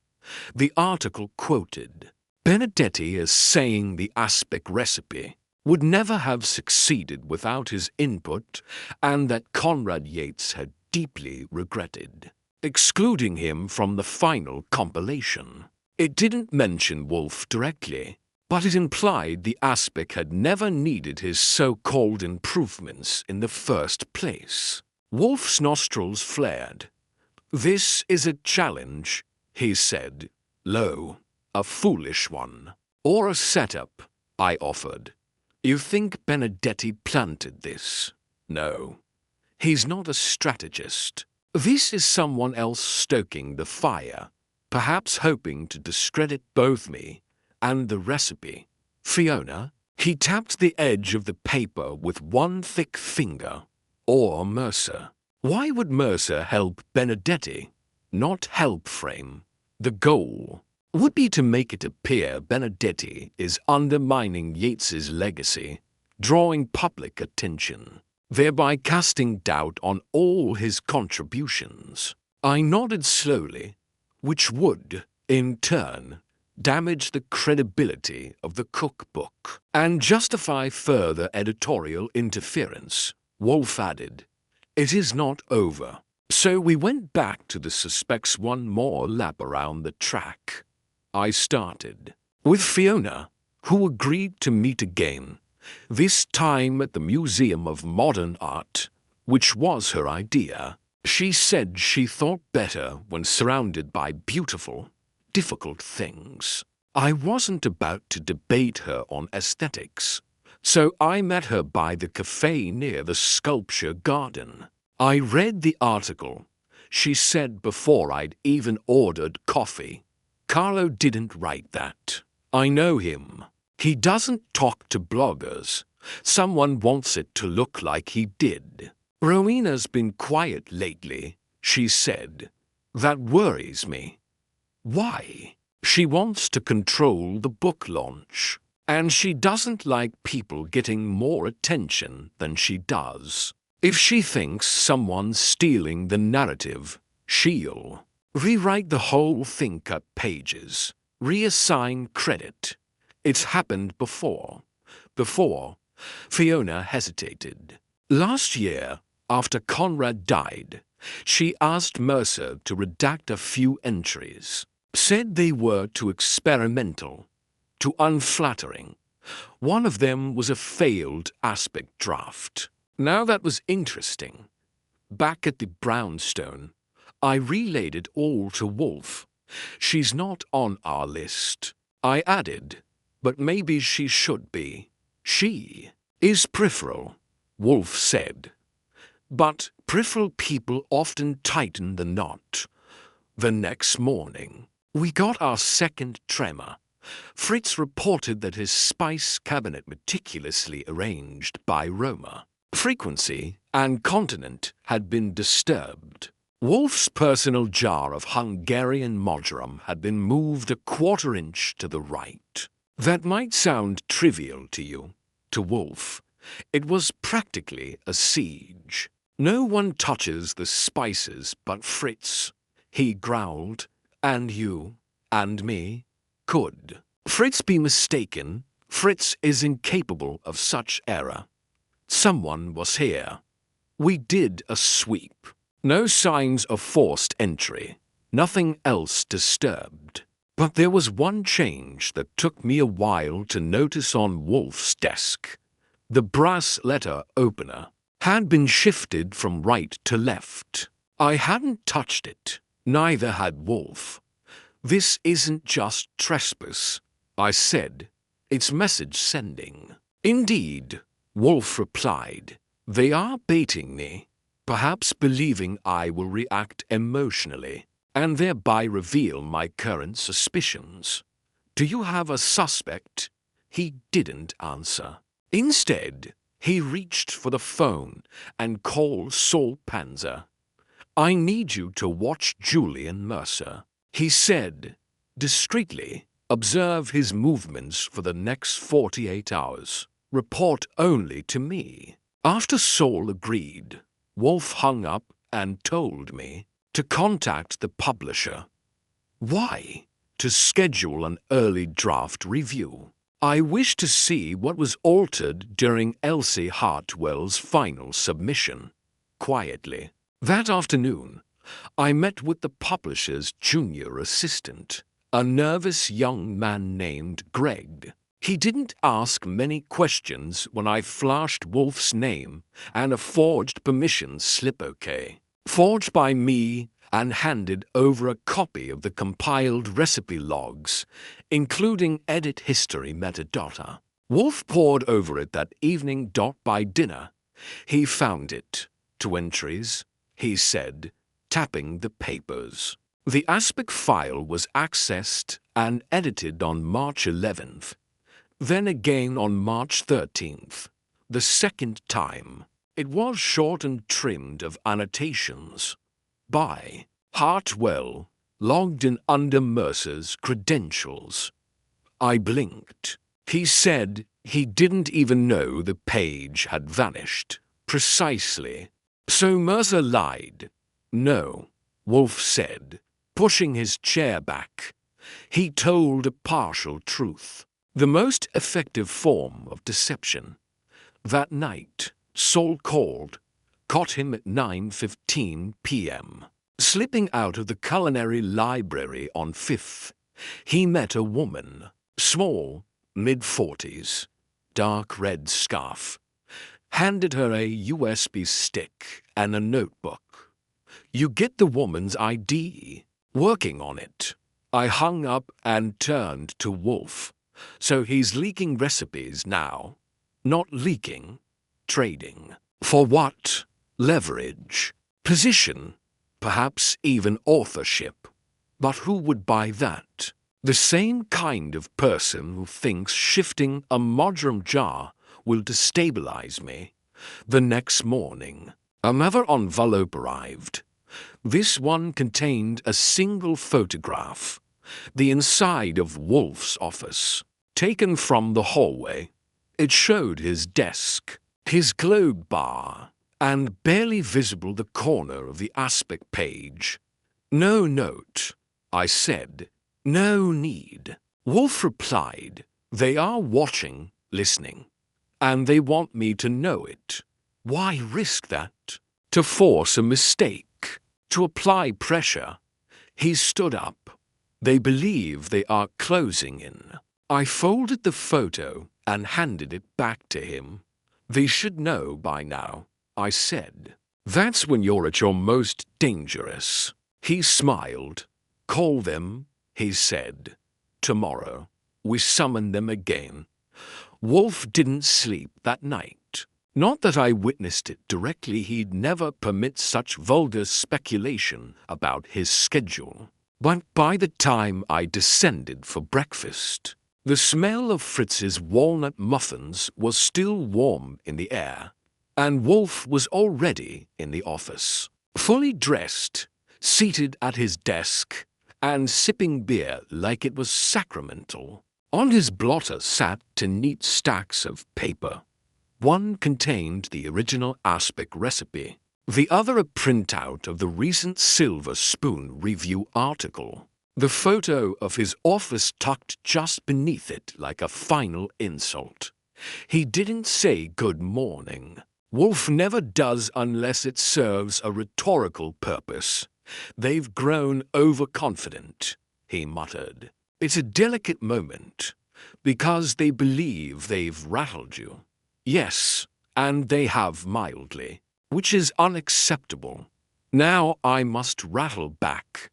The article quoted Benedetti as saying the aspic recipe would never have succeeded without his input, and that Conrad Yates had deeply regretted excluding him from the final compilation. It didn't mention Wolfe directly, but it implied the aspic had never needed his so-called improvements in the first place. Wolfe's nostrils flared. "This is a challenge," he said, low. "A foolish one." "Or a setup," I offered. "You think Benedetti planted this?" "No. He's not a strategist. This is someone else stoking the fire, perhaps hoping to discredit both me and the recipe." "Fiona?" He tapped the edge of the paper with one thick finger. "Or Mercer." Why would Mercer help Benedetti? Not help frame. The goal would be to make it appear Benedetti is undermining Yates's legacy, drawing public attention, thereby casting doubt on all his contributions. I nodded slowly, which would, in turn, damage the credibility of the cookbook and justify further editorial interference. Wolfe added, "It is not over." So we went back to the suspects one more lap around the track. I started with Fiona, who agreed to meet again, this time at the Museum of Modern Art, which was her idea. She said she thought better when surrounded by beautiful, difficult things. I wasn't about to debate her on aesthetics, so I met her by the cafe near the sculpture garden. I read the article. She said before I'd even ordered coffee. "Carlo didn't write that. I know him. He doesn't talk to bloggers. Someone wants it to look like he did. Rowena's been quiet lately," she said. "That worries me." "Why?" "She wants to control the book launch, and she doesn't like people getting more attention than she does. If she thinks someone's stealing the narrative, she'll rewrite the whole thing, cut pages, reassign credit. It's happened before." "Before?" Fiona hesitated. "Last year, after Conrad died, she asked Mercer to redact a few entries. Said they were too experimental, too unflattering. One of them was a failed aspect draft. Now that was interesting. Back at the brownstone, I relayed it all to Wolfe. She's not on our list. I added, but maybe she should be. She is peripheral, Wolfe said. But peripheral people often tighten the knot. The next morning, we got our second tremor. Fritz reported that his spice cabinet, meticulously arranged by Roma, frequency and continent, had been disturbed. Wolfe's personal jar of Hungarian marjoram had been moved a quarter-inch to the right. That might sound trivial to you. To Wolfe, it was practically a siege. No one touches the spices but Fritz, he growled, and you, and me, could. Fritz be mistaken. Fritz is incapable of such error. Someone was here. We did a sweep. No signs of forced entry. Nothing else disturbed. But there was one change that took me a while to notice on Wolfe's desk. The brass letter opener had been shifted from right to left. I hadn't touched it. Neither had Wolfe. This isn't just trespass, I said. It's message sending. Indeed, Wolfe replied. They are baiting me, perhaps believing I will react emotionally, and thereby reveal my current suspicions. Do you have a suspect? He didn't answer. Instead, he reached for the phone and called Saul Panzer. I need you to watch Julian Mercer, he said, discreetly. Observe his movements for the next 48 hours. Report only to me. After Saul agreed, Wolfe hung up and told me to contact the publisher. Why? To schedule an early draft review. I wish to see what was altered during Elsie Hartwell's final submission. Quietly. That afternoon, I met with the publisher's junior assistant, a nervous young man named Greg. He didn't ask many questions when I flashed Wolfe's name and a forged permission slip forged by me, and handed over a copy of the compiled recipe logs, including edit history metadata. Wolfe pored over it that evening. By dinner, he found it. 2 entries, he said, tapping the papers. The aspect file was accessed and edited on March 11th, then again on March 13th. The second time, it was short and trimmed of annotations. By Hartwell, logged in under Mercer's credentials. I blinked. He said he didn't even know the page had vanished. Precisely. So Mercer lied. No, Wolfe said, pushing his chair back. He told a partial truth. The most effective form of deception. That night, Saul called, caught him at 9:15 p.m. Slipping out of the culinary library on 5th, he met a woman, small, mid-40s, dark red scarf, handed her a USB stick and a notebook. You get the woman's ID. Working on it. I hung up and turned to Wolfe. So he's leaking recipes now. Not leaking, trading. For what? Leverage. Position. Perhaps even authorship. But who would buy that? The same kind of person who thinks shifting a marjoram jar will destabilize me. The next morning, another envelope arrived. This one contained a single photograph. The inside of Wolfe's office, taken from the hallway. It showed his desk, his globe bar, and barely visible the corner of the aspect page. No note, I said. No need. Wolfe replied, they are watching, listening, and they want me to know it. Why risk that? To force a mistake, to apply pressure. He stood up. They believe they are closing in. I folded the photo and handed it back to him. They should know by now, I said. That's when you're at your most dangerous. He smiled. Call them, he said. Tomorrow, we summon them again. Wolfe didn't sleep that night. Not that I witnessed it directly. He'd never permit such vulgar speculation about his schedule. But by the time I descended for breakfast, the smell of Fritz's walnut muffins was still warm in the air, and Wolfe was already in the office. Fully dressed, seated at his desk and sipping beer like it was sacramental. On his blotter sat 2 neat stacks of paper. One contained the original aspic recipe, the other a printout of the recent Silver Spoon review article. The photo of his office tucked just beneath it like a final insult. He didn't say good morning. Wolfe never does unless it serves a rhetorical purpose. They've grown overconfident, he muttered. It's a delicate moment, because they believe they've rattled you. Yes, and they have mildly, which is unacceptable. Now I must rattle back.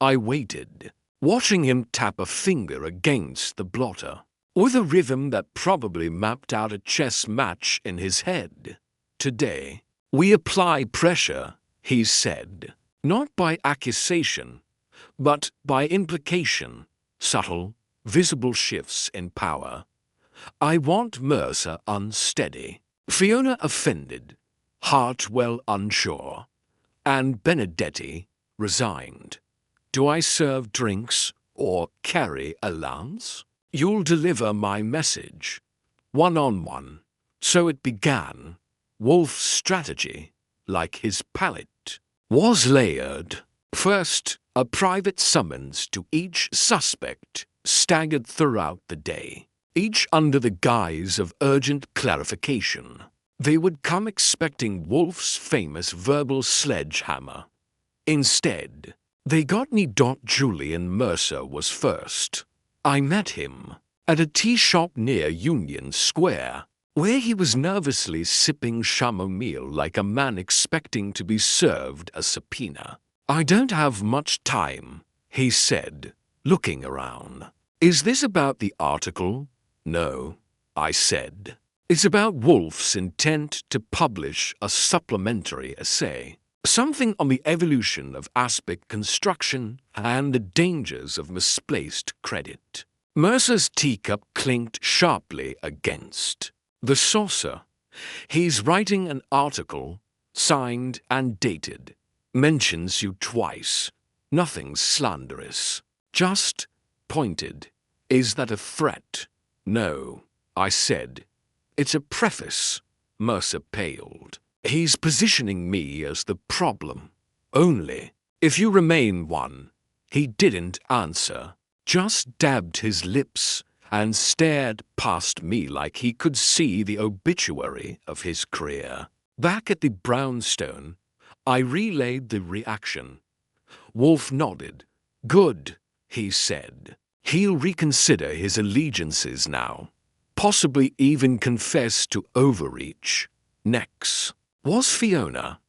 I waited, watching him tap a finger against the blotter, with a rhythm that probably mapped out a chess match in his head. Today, we apply pressure, he said, not by accusation, but by implication, subtle, visible shifts in power. I want Mercer unsteady, Fiona offended, Hartwell unsure, and Benedetti resigned. Do I serve drinks or carry a lance? You'll deliver my message, one-on-one. So it began. Wolfe's strategy, like his palette, was layered. First, a private summons to each suspect staggered throughout the day, each under the guise of urgent clarification. They would come expecting Wolfe's famous verbal sledgehammer. Instead, they got me. Julian Mercer was first. I met him at a tea shop near Union Square, where he was nervously sipping chamomile like a man expecting to be served a subpoena. I don't have much time, he said, looking around. Is this about the article? No, I said. It's about Wolfe's intent to publish a supplementary essay. Something on the evolution of aspic construction and the dangers of misplaced credit. Mercer's teacup clinked sharply against the saucer. He's writing an article, signed and dated. Mentions you twice. Nothing slanderous. Just pointed. Is that a threat? No, I said. It's a preface. Mercer paled. He's positioning me as the problem. Only if you remain one. He didn't answer, just dabbed his lips and stared past me like he could see the obituary of his career. Back at the brownstone, I relayed the reaction. Wolfe nodded. Good, he said. He'll reconsider his allegiances now. Possibly even confess to overreach. Next was Fiona.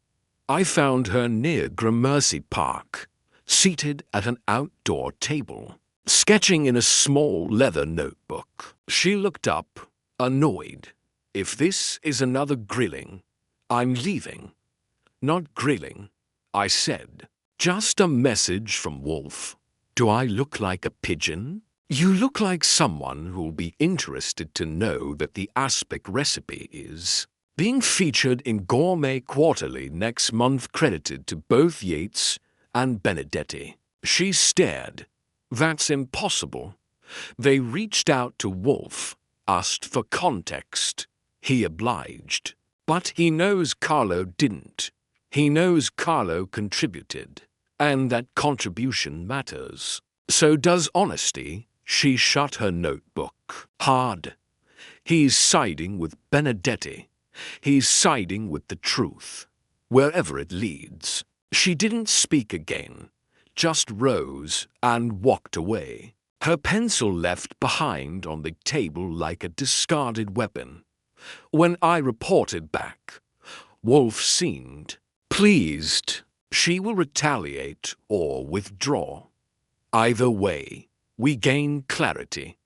I found her near Gramercy Park, seated at an outdoor table, sketching in a small leather notebook. She looked up, annoyed. If this is another grilling, I'm leaving. Not grilling, I said. Just a message from Wolfe. Do I look like a pigeon? You look like someone who'll be interested to know that the aspic recipe is being featured in Gourmet Quarterly next month, credited to both Yates and Benedetti. She stared. That's impossible. They reached out to Wolfe, asked for context. He obliged. But he knows Carlo didn't. He knows Carlo contributed, and that contribution matters. So does honesty. She shut her notebook hard. He's siding with Benedetti. He's siding with the truth, wherever it leads. She didn't speak again, just rose and walked away, her pencil left behind on the table like a discarded weapon. When I reported back, Wolfe seemed pleased. She will retaliate or withdraw. Either way, we gain clarity.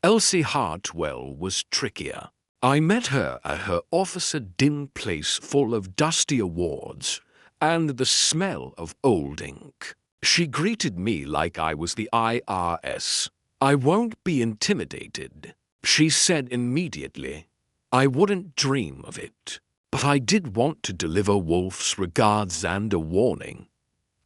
Elsie Hartwell was trickier. I met her at her office, a dim place full of dusty awards and the smell of old ink. She greeted me like I was the IRS. I won't be intimidated, she said immediately. I wouldn't dream of it. But I did want to deliver Wolfe's regards and a warning.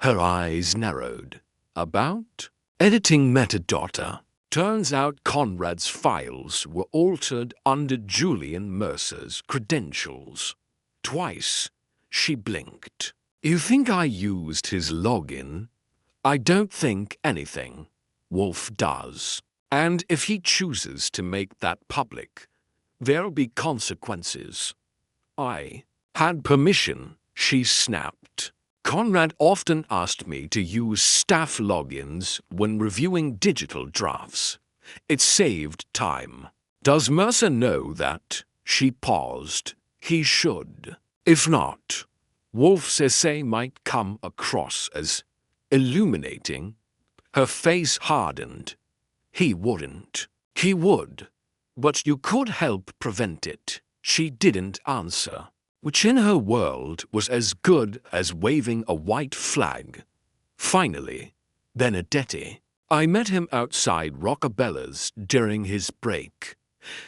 Her eyes narrowed. About? Editing metadata. Turns out Conrad's files were altered under Julian Mercer's credentials. Twice, she blinked. You think I used his login? I don't think anything. Wolfe does. And if he chooses to make that public, there'll be consequences. I had permission, she snapped. Conrad often asked me to use staff logins when reviewing digital drafts. It saved time. Does Mercer know that? She paused. He should. If not, Wolfe's essay might come across as illuminating. Her face hardened. He wouldn't. He would. But you could help prevent it. She didn't answer, which in her world was as good as waving a white flag. Finally, Benedetti. I met him outside Rockabella's during his break.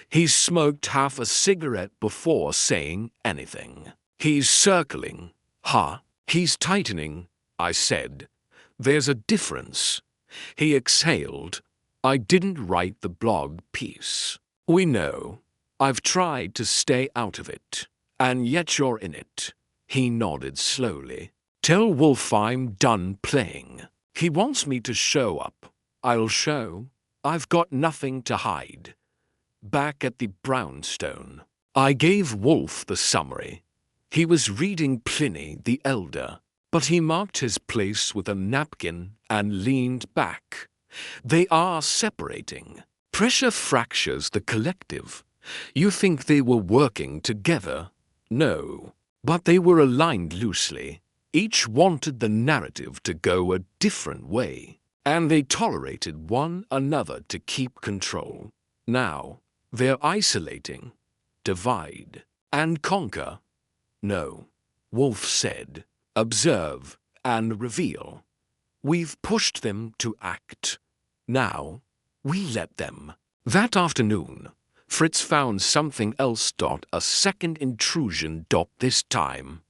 He smoked half a cigarette before saying anything. He's circling. Huh? He's tightening, I said. There's a difference. He exhaled. I didn't write the blog piece. We know. I've tried to stay out of it. And yet you're in it. He nodded slowly. Tell Wolfe I'm done playing. He wants me to show up. I'll show. I've got nothing to hide. Back at the brownstone, I gave Wolfe the summary. He was reading Pliny the Elder, but he marked his place with a napkin and leaned back. They are separating. Pressure fractures the collective. You think they were working together? No. But they were aligned loosely. Each wanted the narrative to go a different way, and they tolerated one another to keep control. Now, they're isolating. Divide and conquer. No, Wolfe said. Observe and reveal. We've pushed them to act. Now, we let them. That afternoon, Fritz found something else. A second intrusion. This time,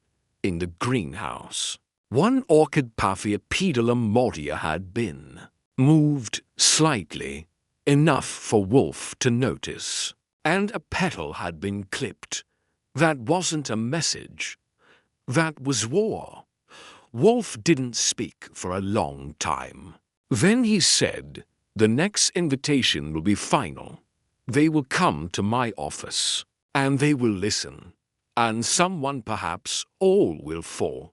in the greenhouse. One orchid Paphiopedilum mordia had been moved slightly, enough for Wolfe to notice, and a petal had been clipped. That wasn't a message. That was war. Wolfe didn't speak for a long time. Then he said, "The next invitation will be final. They will come to my office, and they will listen, and someone, perhaps all, will fall.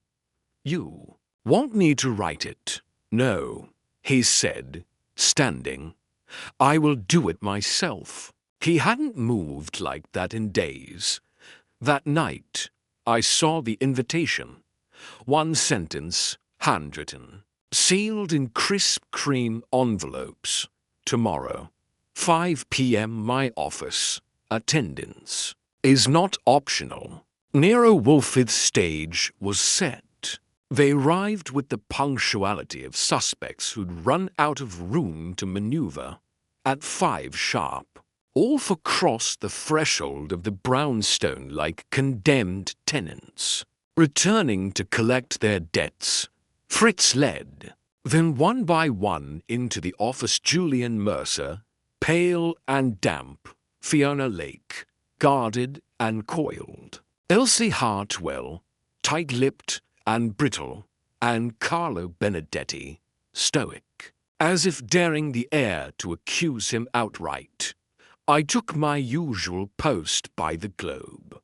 You want me to write it?" "No," he said, standing. "I will do it myself." He hadn't moved like that in days. That night, I saw the invitation. One sentence, handwritten, sealed in crisp cream envelopes. "Tomorrow, 5 p.m. my office. Attendance is not optional." Nero Wolfe's stage was set. They arrived with the punctuality of suspects who'd run out of room to maneuver. At 5 sharp, Wolfe crossed the threshold of the brownstone like condemned tenants, returning to collect their debts. Fritz led. Then one by one into the office Julian Mercer, pale and damp, Fiona Lake, guarded and coiled, Elsie Hartwell, tight-lipped and brittle, and Carlo Benedetti, stoic, as if daring the heir to accuse him outright. I took my usual post by the globe.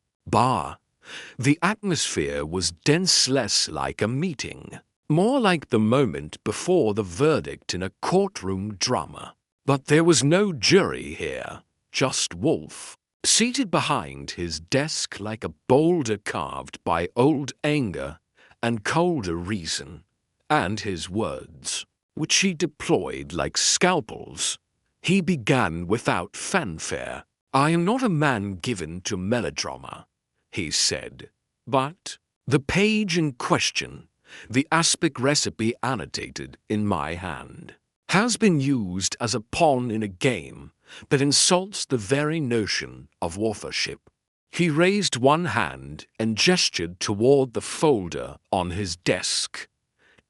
The atmosphere was dense, less like a meeting, more like the moment before the verdict in a courtroom drama. But there was no jury here, just Wolfe, seated behind his desk like a boulder carved by old anger and colder reason, and his words, which he deployed like scalpels. He began without fanfare. "I am not a man given to melodrama," he said, "but the page in question, the aspic recipe annotated in my hand, has been used as a pawn in a game that insults the very notion of authorship." He raised one hand and gestured toward the folder on his desk.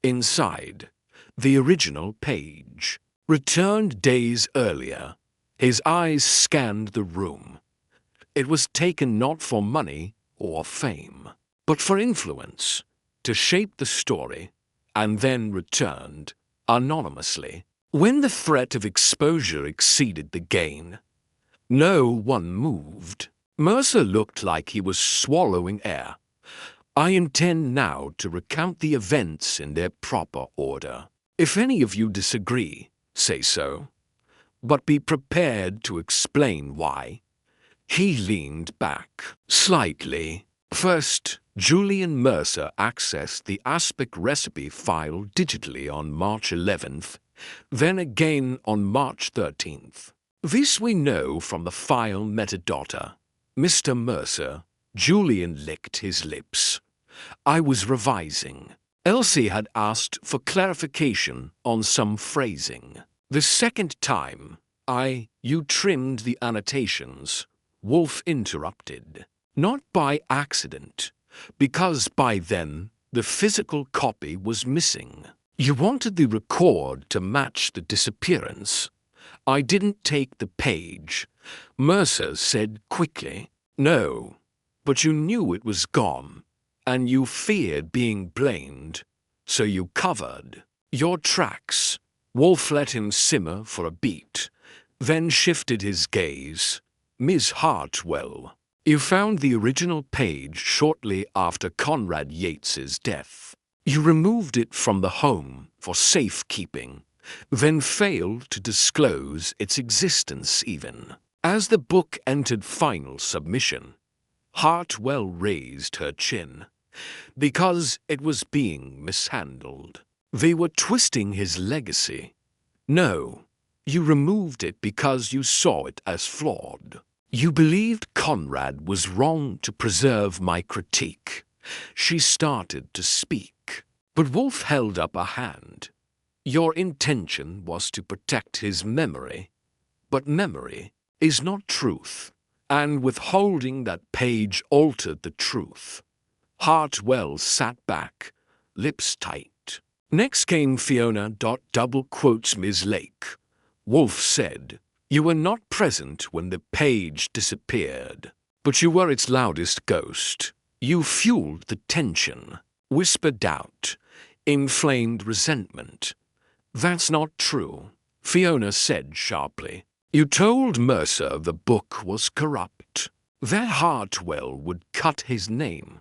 Inside, the original page. Returned days earlier, his eyes scanned the room. It was taken not for money or fame, but for influence, to shape the story, and then returned, anonymously. When the threat of exposure exceeded the gain, no one moved. Mercer looked like he was swallowing air. I intend now to recount the events in their proper order. If any of you disagree, say so, but be prepared to explain why. He leaned back slightly. First, Julian Mercer accessed the Aspic recipe file digitally on March 11th, then again on March 13th. This we know from the file metadata. Mr. Mercer, Julian licked his lips. I was revising. Elsie had asked for clarification on some phrasing. The second time, you trimmed the annotations, Wolfe interrupted. Not by accident, because by then the physical copy was missing. You wanted the record to match the disappearance. I didn't take the page, Mercer said quickly. No, but you knew it was gone, and you feared being blamed, so you covered your tracks. Wolfe let him simmer for a beat, then shifted his gaze. Miss Hartwell, you found the original page shortly after Conrad Yates's death. You removed it from the home for safekeeping, then failed to disclose its existence even. As the book entered final submission, Hartwell raised her chin, because it was being mishandled. They were twisting his legacy. No, you removed it because you saw it as flawed. You believed Conrad was wrong to preserve my critique. She started to speak, but Wolfe held up a hand. Your intention was to protect his memory, but memory is not truth, and withholding that page altered the truth. Hartwell sat back, lips tight. Next came Fiona. Double quotes Ms. Lake. Wolfe said, you were not present when the page disappeared, but you were its loudest ghost. You fueled the tension, whispered doubt, inflamed resentment. That's not true, Fiona said sharply. You told Mercer the book was corrupt, that Hartwell would cut his name.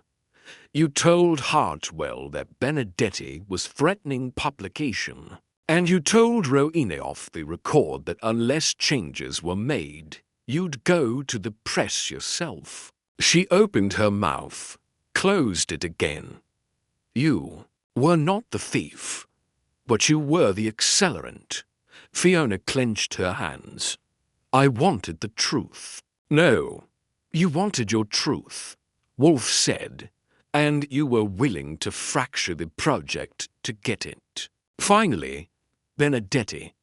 You told Hartwell that Benedetti was threatening publication. And you told Rowena off the record that unless changes were made, you'd go to the press yourself. She opened her mouth, closed it again. You were not the thief, but you were the accelerant. Fiona clenched her hands. I wanted the truth. No, you wanted your truth, Wolfe said, and you were willing to fracture the project to get it. Finally, Benedetti.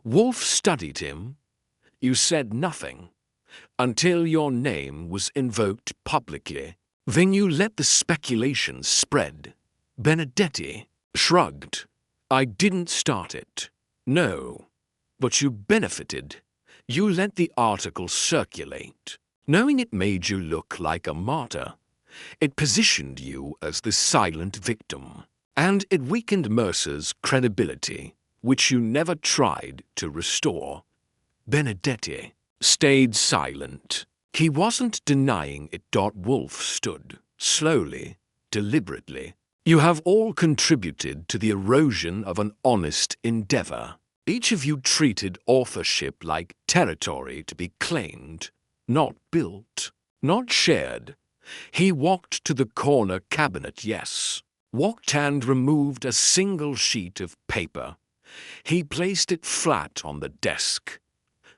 Wolfe studied him. You said nothing until your name was invoked publicly. Then you let the speculation spread. Benedetti shrugged. I didn't start it. No, but you benefited. You let the article circulate. Knowing it made you look like a martyr, it positioned you as the silent victim, and it weakened Mercer's credibility, which you never tried to restore. Benedetti stayed silent. He wasn't denying it. Wolfe stood, slowly, deliberately. You have all contributed to the erosion of an honest endeavor. Each of you treated authorship like territory to be claimed, not built, not shared. He walked to the corner cabinet, yes, walked and removed a single sheet of paper. He placed it flat on the desk.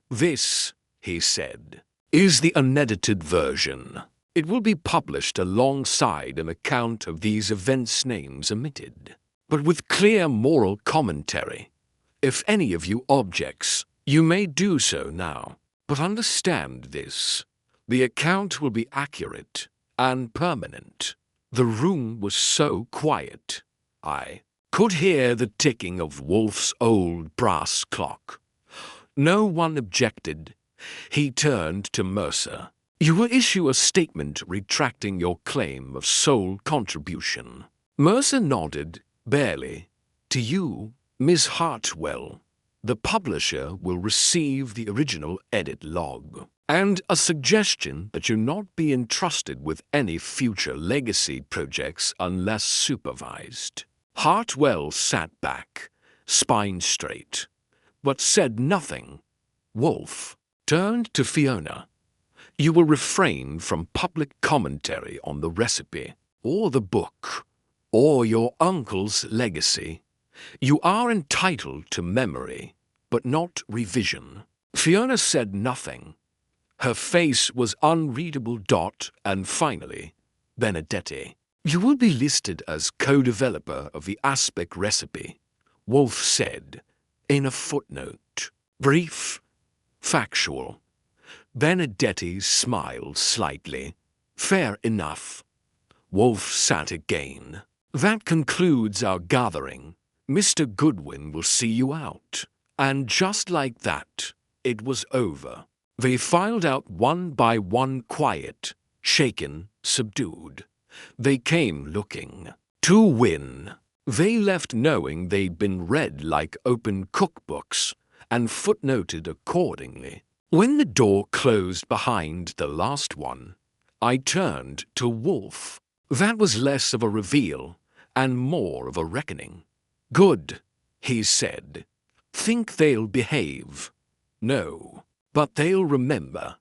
This, he said, is the unedited version. It will be published alongside an account of these events, names omitted, but with clear moral commentary. If any of you objects, you may do so now, but understand this. The account will be accurate and permanent. The room was so quiet. I could hear the ticking of Wolfe's old brass clock. No one objected. He turned to Mercer. "You will issue a statement retracting your claim of sole contribution." Mercer nodded, barely. "To you, Miss Hartwell. The publisher will receive the original edit log, and a suggestion that you not be entrusted with any future legacy projects unless supervised." Hartwell sat back, spine straight, but said nothing. Wolfe turned to Fiona. "You will refrain from public commentary on the recipe, or the book, or your uncle's legacy. You are entitled to memory, but not revision." Fiona said nothing. Her face was unreadable. And finally, Benedetti. "You will be listed as co-developer of the aspic recipe," Wolfe said, in a footnote. Brief, factual. Benedetti smiled slightly. "Fair enough." Wolfe sat again. "That concludes our gathering. Mr. Goodwin will see you out." And just like that, it was over. They filed out one by one, quiet, shaken, subdued. They came looking to win. They left knowing they'd been read like open cookbooks and footnoted accordingly. When the door closed behind the last one, I turned to Wolfe. That was less of a reveal and more of a reckoning. "Good," he said. "Think they'll behave? No, but they'll remember,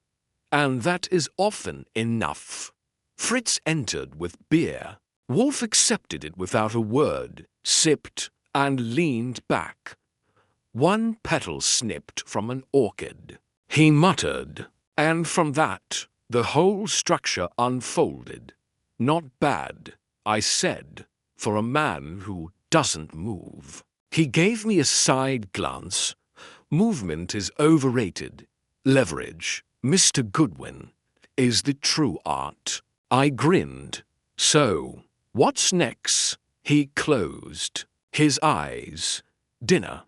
and that is often enough." Fritz entered with beer. Wolfe accepted it without a word, sipped, and leaned back. One petal snipped from an orchid. He muttered, and from that, the whole structure unfolded. "Not bad," I said, "for a man who doesn't move." He gave me a side glance. "Movement is overrated. Leverage, Mr. Goodwin, is the true art." I grinned. "So, what's next?" He closed his eyes. "Dinner."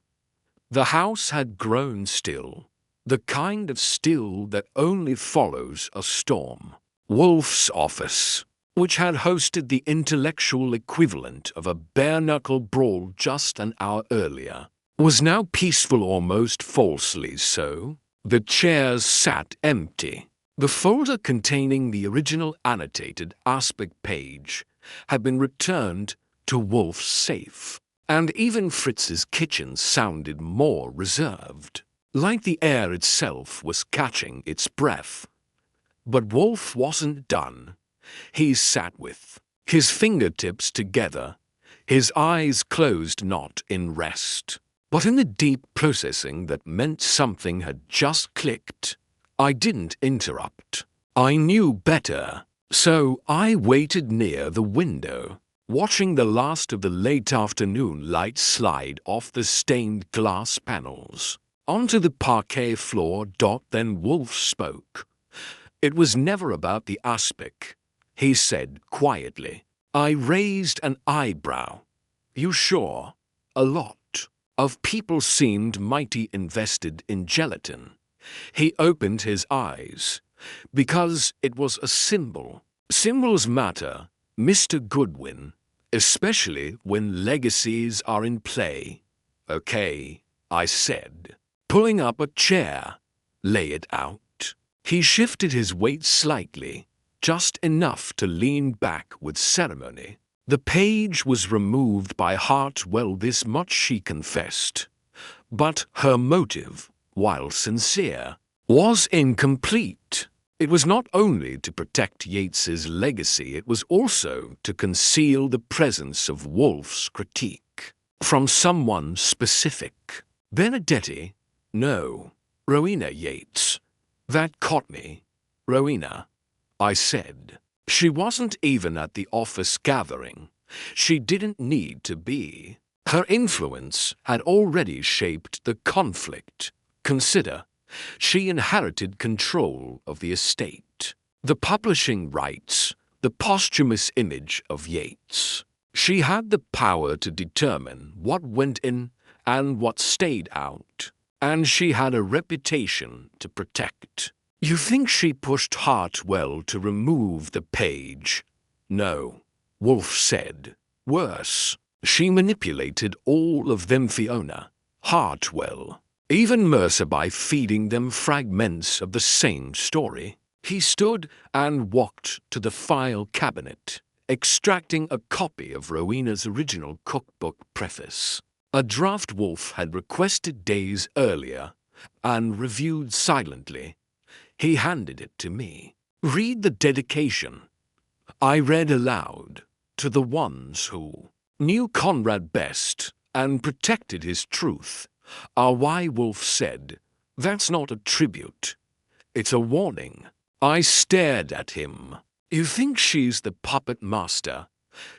The house had grown still, the kind of still that only follows a storm. Wolfe's office, which had hosted the intellectual equivalent of a bare-knuckle brawl just an hour earlier, was now peaceful, almost falsely so. The chairs sat empty. The folder containing the original annotated aspect page had been returned to Wolfe's safe, and even Fritz's kitchen sounded more reserved, like the air itself was catching its breath. But Wolfe wasn't done. He sat with his fingertips together, his eyes closed, not in rest, but in the deep processing that meant something had just clicked. I didn't interrupt. I knew better, so I waited near the window, watching the last of the late afternoon light slide off the stained glass panels onto the parquet floor. Then Wolfe spoke. "It was never about the aspic," he said quietly. I raised an eyebrow. "You sure?" A lot of people seemed mighty invested in gelatin. He opened his eyes. "Because it was a symbol. Symbols matter, Mr. Goodwin, especially when legacies are in play." "Okay," I said, pulling up a chair. "Lay it out." He shifted his weight slightly, just enough to lean back with ceremony. The page was removed by Hartwell, this much she confessed. But her motive, while sincere, was incomplete. It was not only to protect Yeats's legacy, it was also to conceal the presence of Wolfe's critique from someone specific. Benedetti? No. Rowena Yeats. That caught me. Rowena, I said. She wasn't even at the office gathering. She didn't need to be. Her influence had already shaped the conflict. Consider, she inherited control of the estate, the publishing rights, the posthumous image of Yeats. She had the power to determine what went in and what stayed out, and she had a reputation to protect. You think she pushed Hartwell to remove the page? No, Wolfe said. Worse, she manipulated all of them, Fiona, Hartwell, even Mercer, by feeding them fragments of the same story. He stood and walked to the file cabinet, extracting a copy of Rowena's original cookbook preface, a draft Wolfe had requested days earlier and reviewed silently. He handed it to me. Read the dedication. I read aloud. To the ones who knew Conrad best and protected his truth. R.Y. Wolfe said, "That's not a tribute. It's a warning." I stared at him. You think she's the puppet master?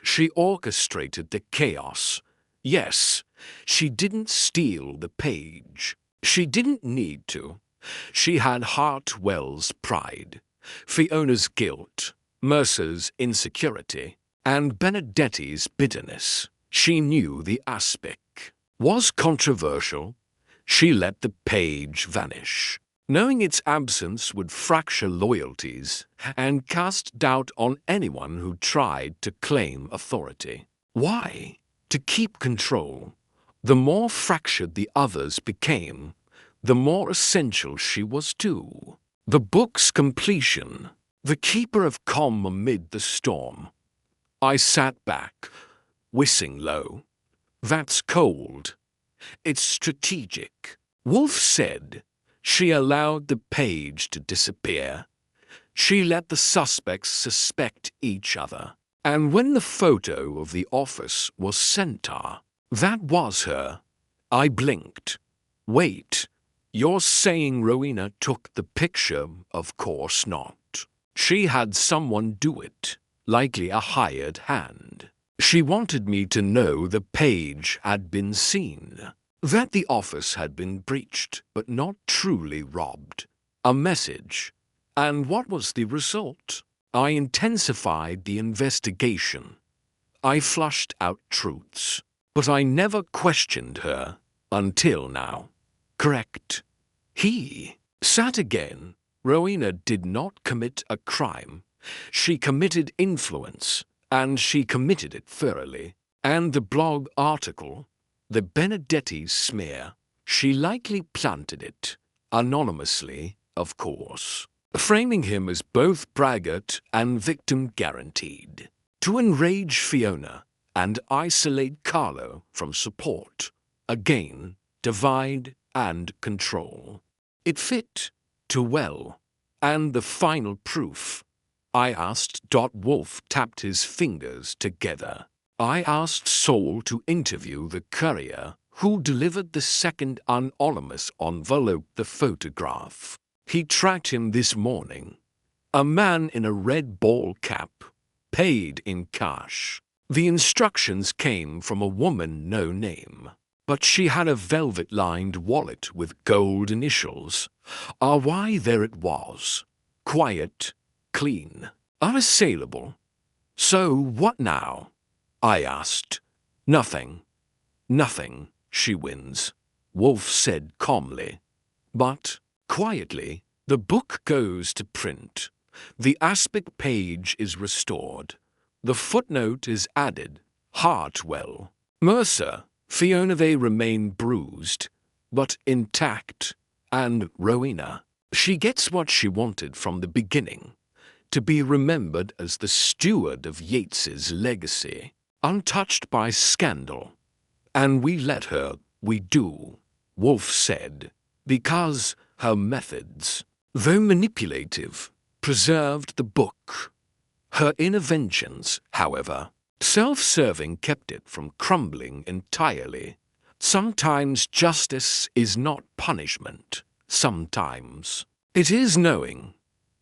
She orchestrated the chaos. Yes, she didn't steal the page. She didn't need to. She had Hartwell's pride, Fiona's guilt, Mercer's insecurity, and Benedetti's bitterness. She knew the aspect was controversial. She let the page vanish, knowing its absence would fracture loyalties and cast doubt on anyone who tried to claim authority. Why? To keep control. The more fractured the others became, the more essential she was too. The book's completion, the keeper of calm amid the storm. I sat back, whistling low. That's cold. It's strategic. Wolfe said. She allowed the page to disappear. She let the suspects suspect each other. And when the photo of the office was sent her, that was her. I blinked. Wait, you're saying Rowena took the picture? Of course not. She had someone do it, likely a hired hand. She wanted me to know the page had been seen, that the office had been breached, but not truly robbed. A message. And what was the result? I intensified the investigation. I flushed out truths, but I never questioned her until now. Correct. He sat again. Rowena did not commit a crime. She committed influence, and she committed it thoroughly. And the blog article, the Benedetti smear, she likely planted it, anonymously, of course, framing him as both braggart and victim guaranteed, to enrage Fiona and isolate Carlo from support. Again, divide and control. It fit too well. And the final proof. I asked. Wolfe tapped his fingers together. I asked Saul to interview the courier who delivered the second anonymous envelope, the photograph. He tracked him this morning. A man in a red ball cap, paid in cash. The instructions came from a woman, no name, but she had a velvet-lined wallet with gold initials. R.Y. There it was. Quiet, clean, unassailable. So what now? I asked. Nothing. Nothing, she wins, Wolfe said calmly. But, quietly, the book goes to print. The aspect page is restored. The footnote is added. Hartwell, Mercer, Fiona, they remain bruised, but intact. And Rowena, she gets what she wanted from the beginning, to be remembered as the steward of Yeats's legacy, untouched by scandal. And we let her, we do, Wolfe said, because her methods, though manipulative, preserved the book. Her interventions, however, self-serving, kept it from crumbling entirely. Sometimes justice is not punishment. Sometimes it is knowing.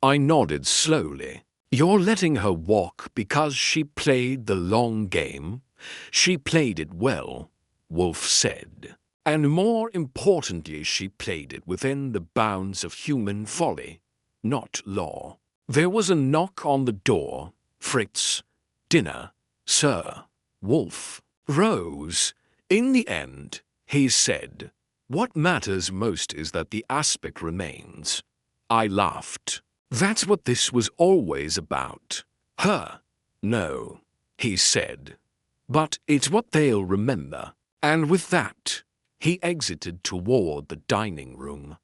I nodded slowly. You're letting her walk because she played the long game? She played it well, Wolfe said. And more importantly, she played it within the bounds of human folly, not law. There was a knock on the door. Fritz, dinner, sir. Wolfe rose. In the end, he said, "What matters most is that the aspect remains." I laughed. That's what this was always about. Her. No, he said. But it's what they'll remember. And with that, he exited toward the dining room.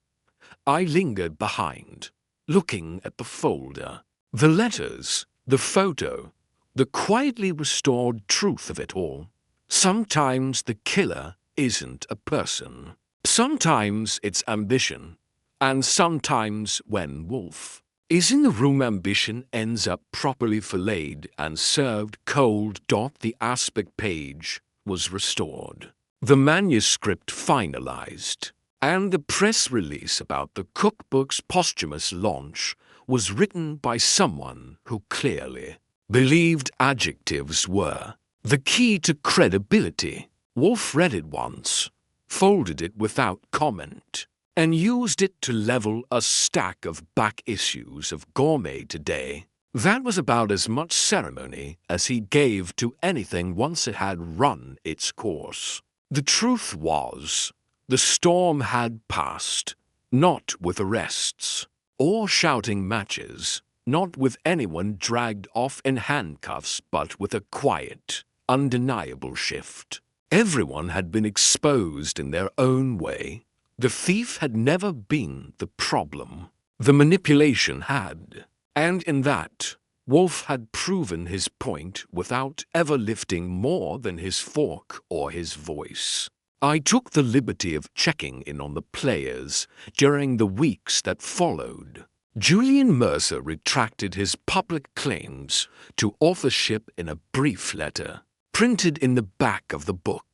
I lingered behind, looking at the folder, the letters, the photo, the quietly restored truth of it all. Sometimes the killer isn't a person. Sometimes it's ambition. And sometimes when Wolfe is in the room, ambition ends up properly filleted and served cold. The aspect page was restored, the manuscript finalized, and the press release about the cookbook's posthumous launch was written by someone who clearly believed adjectives were the key to credibility. Wolfe read it once, folded it without comment, and used it to level a stack of back issues of Gourmet Today. That was about as much ceremony as he gave to anything once it had run its course. The truth was, the storm had passed, not with arrests or shouting matches, not with anyone dragged off in handcuffs, but with a quiet, undeniable shift. Everyone had been exposed in their own way. The thief had never been the problem. The manipulation had. And in that, Wolfe had proven his point without ever lifting more than his fork or his voice. I took the liberty of checking in on the players during the weeks that followed. Julian Mercer retracted his public claims to authorship in a brief letter, printed in the back of the book,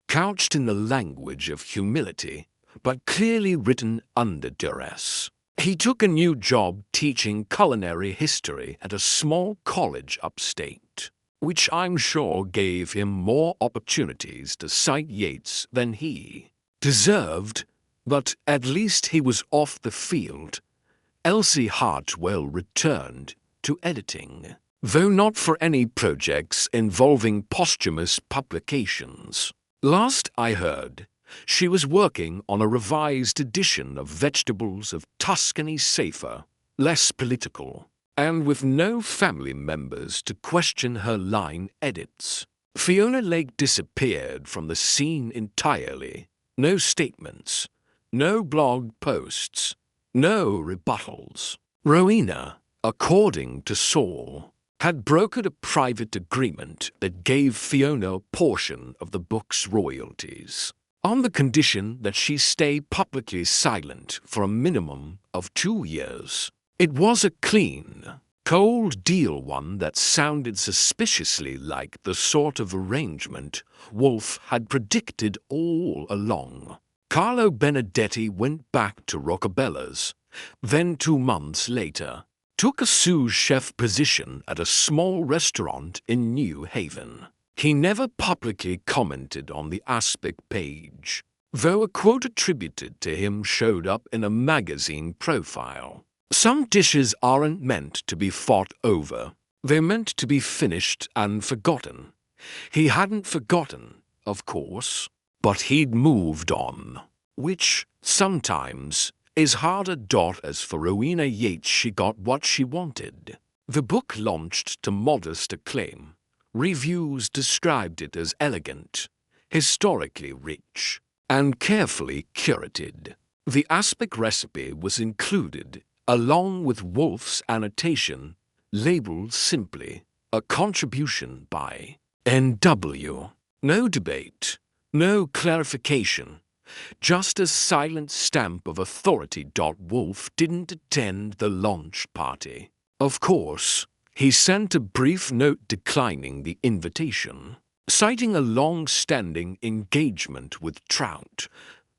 couched in the language of humility, but clearly written under duress. He took a new job teaching culinary history at a small college upstate, which I'm sure gave him more opportunities to cite Yeats than he deserved, but at least he was off the field. Elsie Hartwell returned to editing, though not for any projects involving posthumous publications. Last I heard, she was working on a revised edition of Vegetables of Tuscany, safer, less political, and with no family members to question her line edits. Fiona Lake disappeared from the scene entirely. No statements, no blog posts, no rebuttals. Rowena, according to Saul, had brokered a private agreement that gave Fiona a portion of the book's royalties, on the condition that she stay publicly silent for a minimum of 2 years. It was a clean, cold deal, one that sounded suspiciously like the sort of arrangement Wolfe had predicted all along. Carlo Benedetti went back to Roccabella's, then 2 months later, took a sous chef position at a small restaurant in New Haven. He never publicly commented on the aspect page, though a quote attributed to him showed up in a magazine profile. Some dishes aren't meant to be fought over. They're meant to be finished and forgotten. He hadn't forgotten, of course, but he'd moved on, which, sometimes, is harder. As for Rowena Yates, she got what she wanted. The book launched to modest acclaim. Reviews described it as elegant, historically rich, and carefully curated. The aspect recipe was included, along with Wolfe's annotation, labeled simply, "A contribution by N.W." No debate, no clarification, just a silent stamp of authority. Wolfe didn't attend the launch party. Of course, he sent a brief note declining the invitation, citing a long-standing engagement with Trout.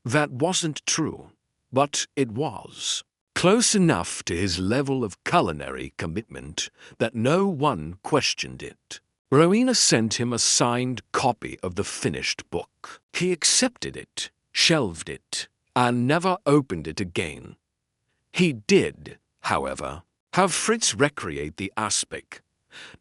That wasn't true, but it was close enough to his level of culinary commitment that no one questioned it. Rowena sent him a signed copy of the finished book. He accepted it, shelved it, and never opened it again. He did, however, have Fritz recreate the aspect,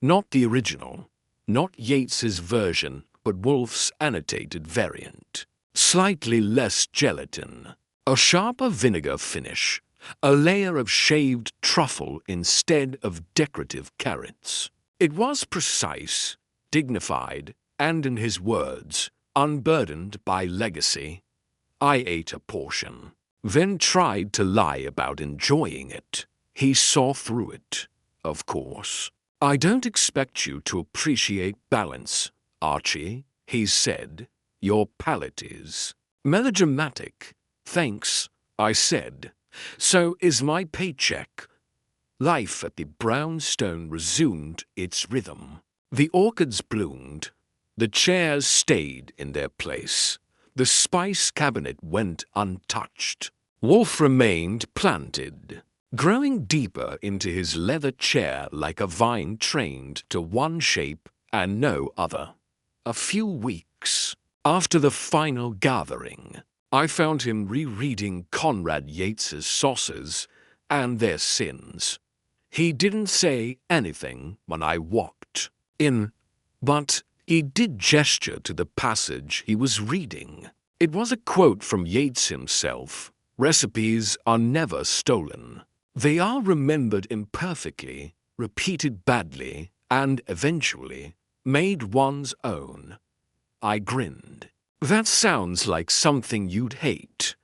not the original, Not Yeats's version, but Wolfe's annotated variant. Slightly less gelatin, a sharper vinegar finish, a layer of shaved truffle instead of decorative carrots. It was precise, dignified, and in his words, unburdened by legacy. I ate a portion, then tried to lie about enjoying it. He saw through it, of course. I don't expect you to appreciate balance, Archie, he said. Your palate is melodramatic. Thanks, I said. So is my paycheck. Life at the brownstone resumed its rhythm. The orchids bloomed. The chairs stayed in their place. The spice cabinet went untouched. Wolfe remained planted, growing deeper into his leather chair like a vine trained to one shape and no other. A few weeks after the final gathering, I found him rereading Conrad Yeats's Saucers and Their Sins. He didn't say anything when I walked in, but he did gesture to the passage he was reading. It was a quote from Yeats himself. Recipes are never stolen. They are remembered imperfectly, repeated badly, and eventually made one's own. I grinned. That sounds like something you'd hate.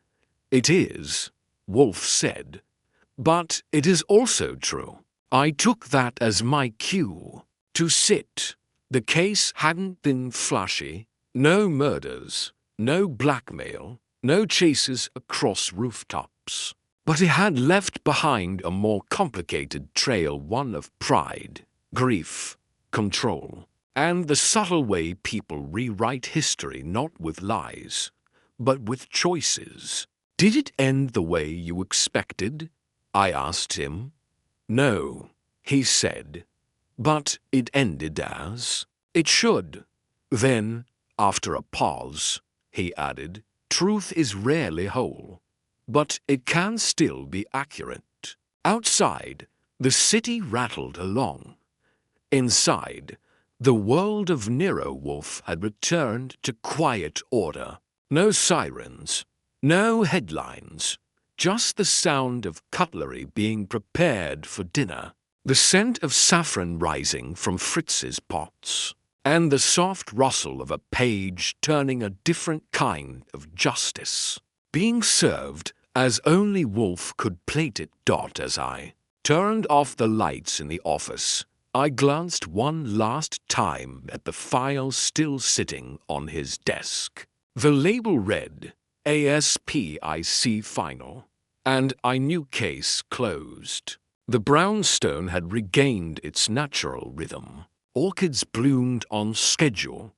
It is, Wolfe said. But it is also true. I took that as my cue to sit. The case hadn't been flashy. No murders, no blackmail, no chases across rooftops. But it had left behind a more complicated trail, one of pride, grief, control, and the subtle way people rewrite history, not with lies, but with choices. Did it end the way you expected? I asked him. No, he said, but it ended as it should. Then, after a pause, he added, truth is rarely whole, but it can still be accurate. Outside, the city rattled along. Inside, the world of Nero Wolfe had returned to quiet order. No sirens, no headlines, just the sound of cutlery being prepared for dinner, the scent of saffron rising from Fritz's pots, and the soft rustle of a page turning a different kind of justice, being served as only Wolfe could plate it. As I turned off the lights in the office, I glanced one last time at the file still sitting on his desk. The label read, ASPIC Final, and I knew case closed. The brownstone had regained its natural rhythm. Orchids bloomed on schedule.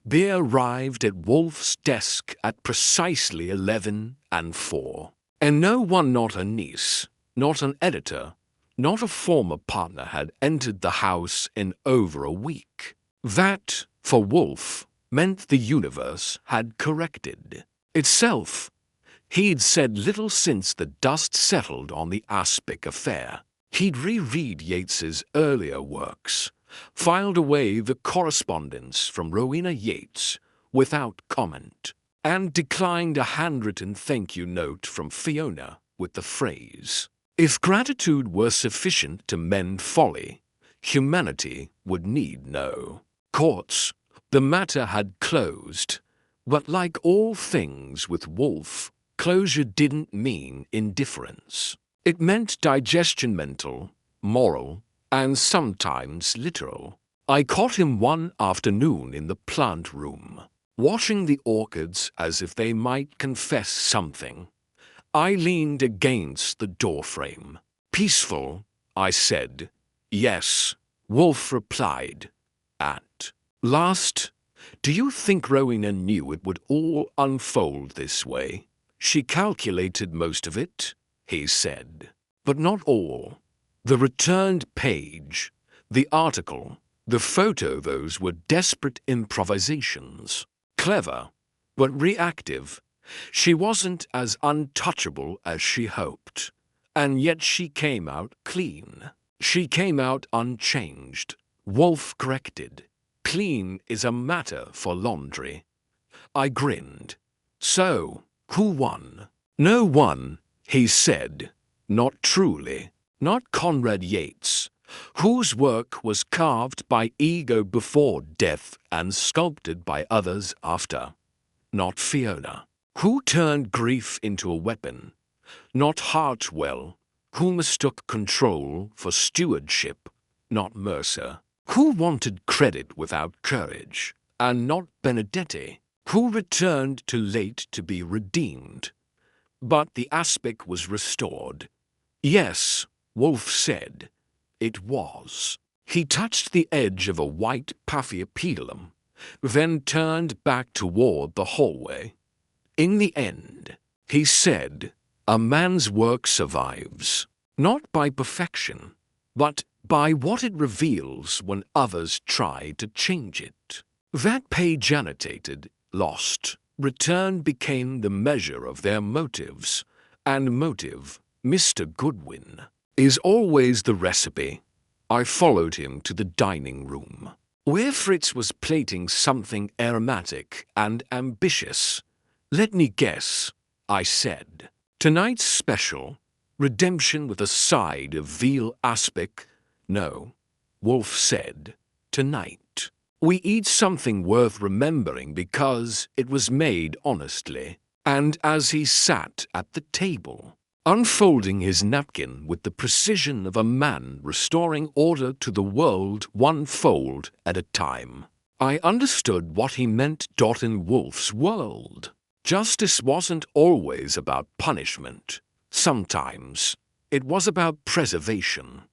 Beer arrived at Wolfe's desk at precisely 11:04. And no one, not a niece, not an editor, not a former partner, had entered the house in over a week. That, for Wolfe, meant the universe had corrected itself. He'd said little since the dust settled on the Aspic affair. He'd reread Yeats's earlier works, filed away the correspondence from Rowena Yeats without comment, and declined a handwritten thank you note from Fiona with the phrase, if gratitude were sufficient to mend folly, humanity would need no courts. The matter had closed, but like all things with Wolfe, closure didn't mean indifference. It meant digestion, mental, moral, and sometimes literal. I caught him one afternoon in the plant room, watching the orchids as if they might confess something. I leaned against the doorframe. Peaceful, I said. Yes, Wolfe replied. At last, do you think Rowena knew it would all unfold this way? She calculated most of it, he said, but not all. The returned page, the article, the photo, those were desperate improvisations. Clever, but reactive. She wasn't as untouchable as she hoped. And yet she came out clean. She came out unchanged. Wolfe corrected. clean is a matter for laundry. I grinned. So, who won? No one, he said. Not truly. Not Conrad Yates, whose work was carved by ego before death and sculpted by others after. Not Fiona, who turned grief into a weapon. Not Hartwell, who mistook control for stewardship. Not Mercer, who wanted credit without courage. And not Benedetti, who returned too late to be redeemed. But the aspic was restored. Yes, Wolfe said. It was. He touched the edge of a white Paphiopedilum, then turned back toward the hallway. In the end, he said, a man's work survives, not by perfection, but by what it reveals when others try to change it. That page annotated, lost, return became the measure of their motives, and motive, Mr. Goodwin, is always the recipe. I followed him to the dining room, where Fritz was plating something aromatic and ambitious. Let me guess, I said. Tonight's special, redemption with a side of veal aspic. No, Wolfe said. Tonight, we eat something worth remembering because it was made honestly. And as he sat at the table, unfolding his napkin with the precision of a man restoring order to the world one fold at a time, I understood what he meant. In Wolfe's world, justice wasn't always about punishment. Sometimes it was about preservation.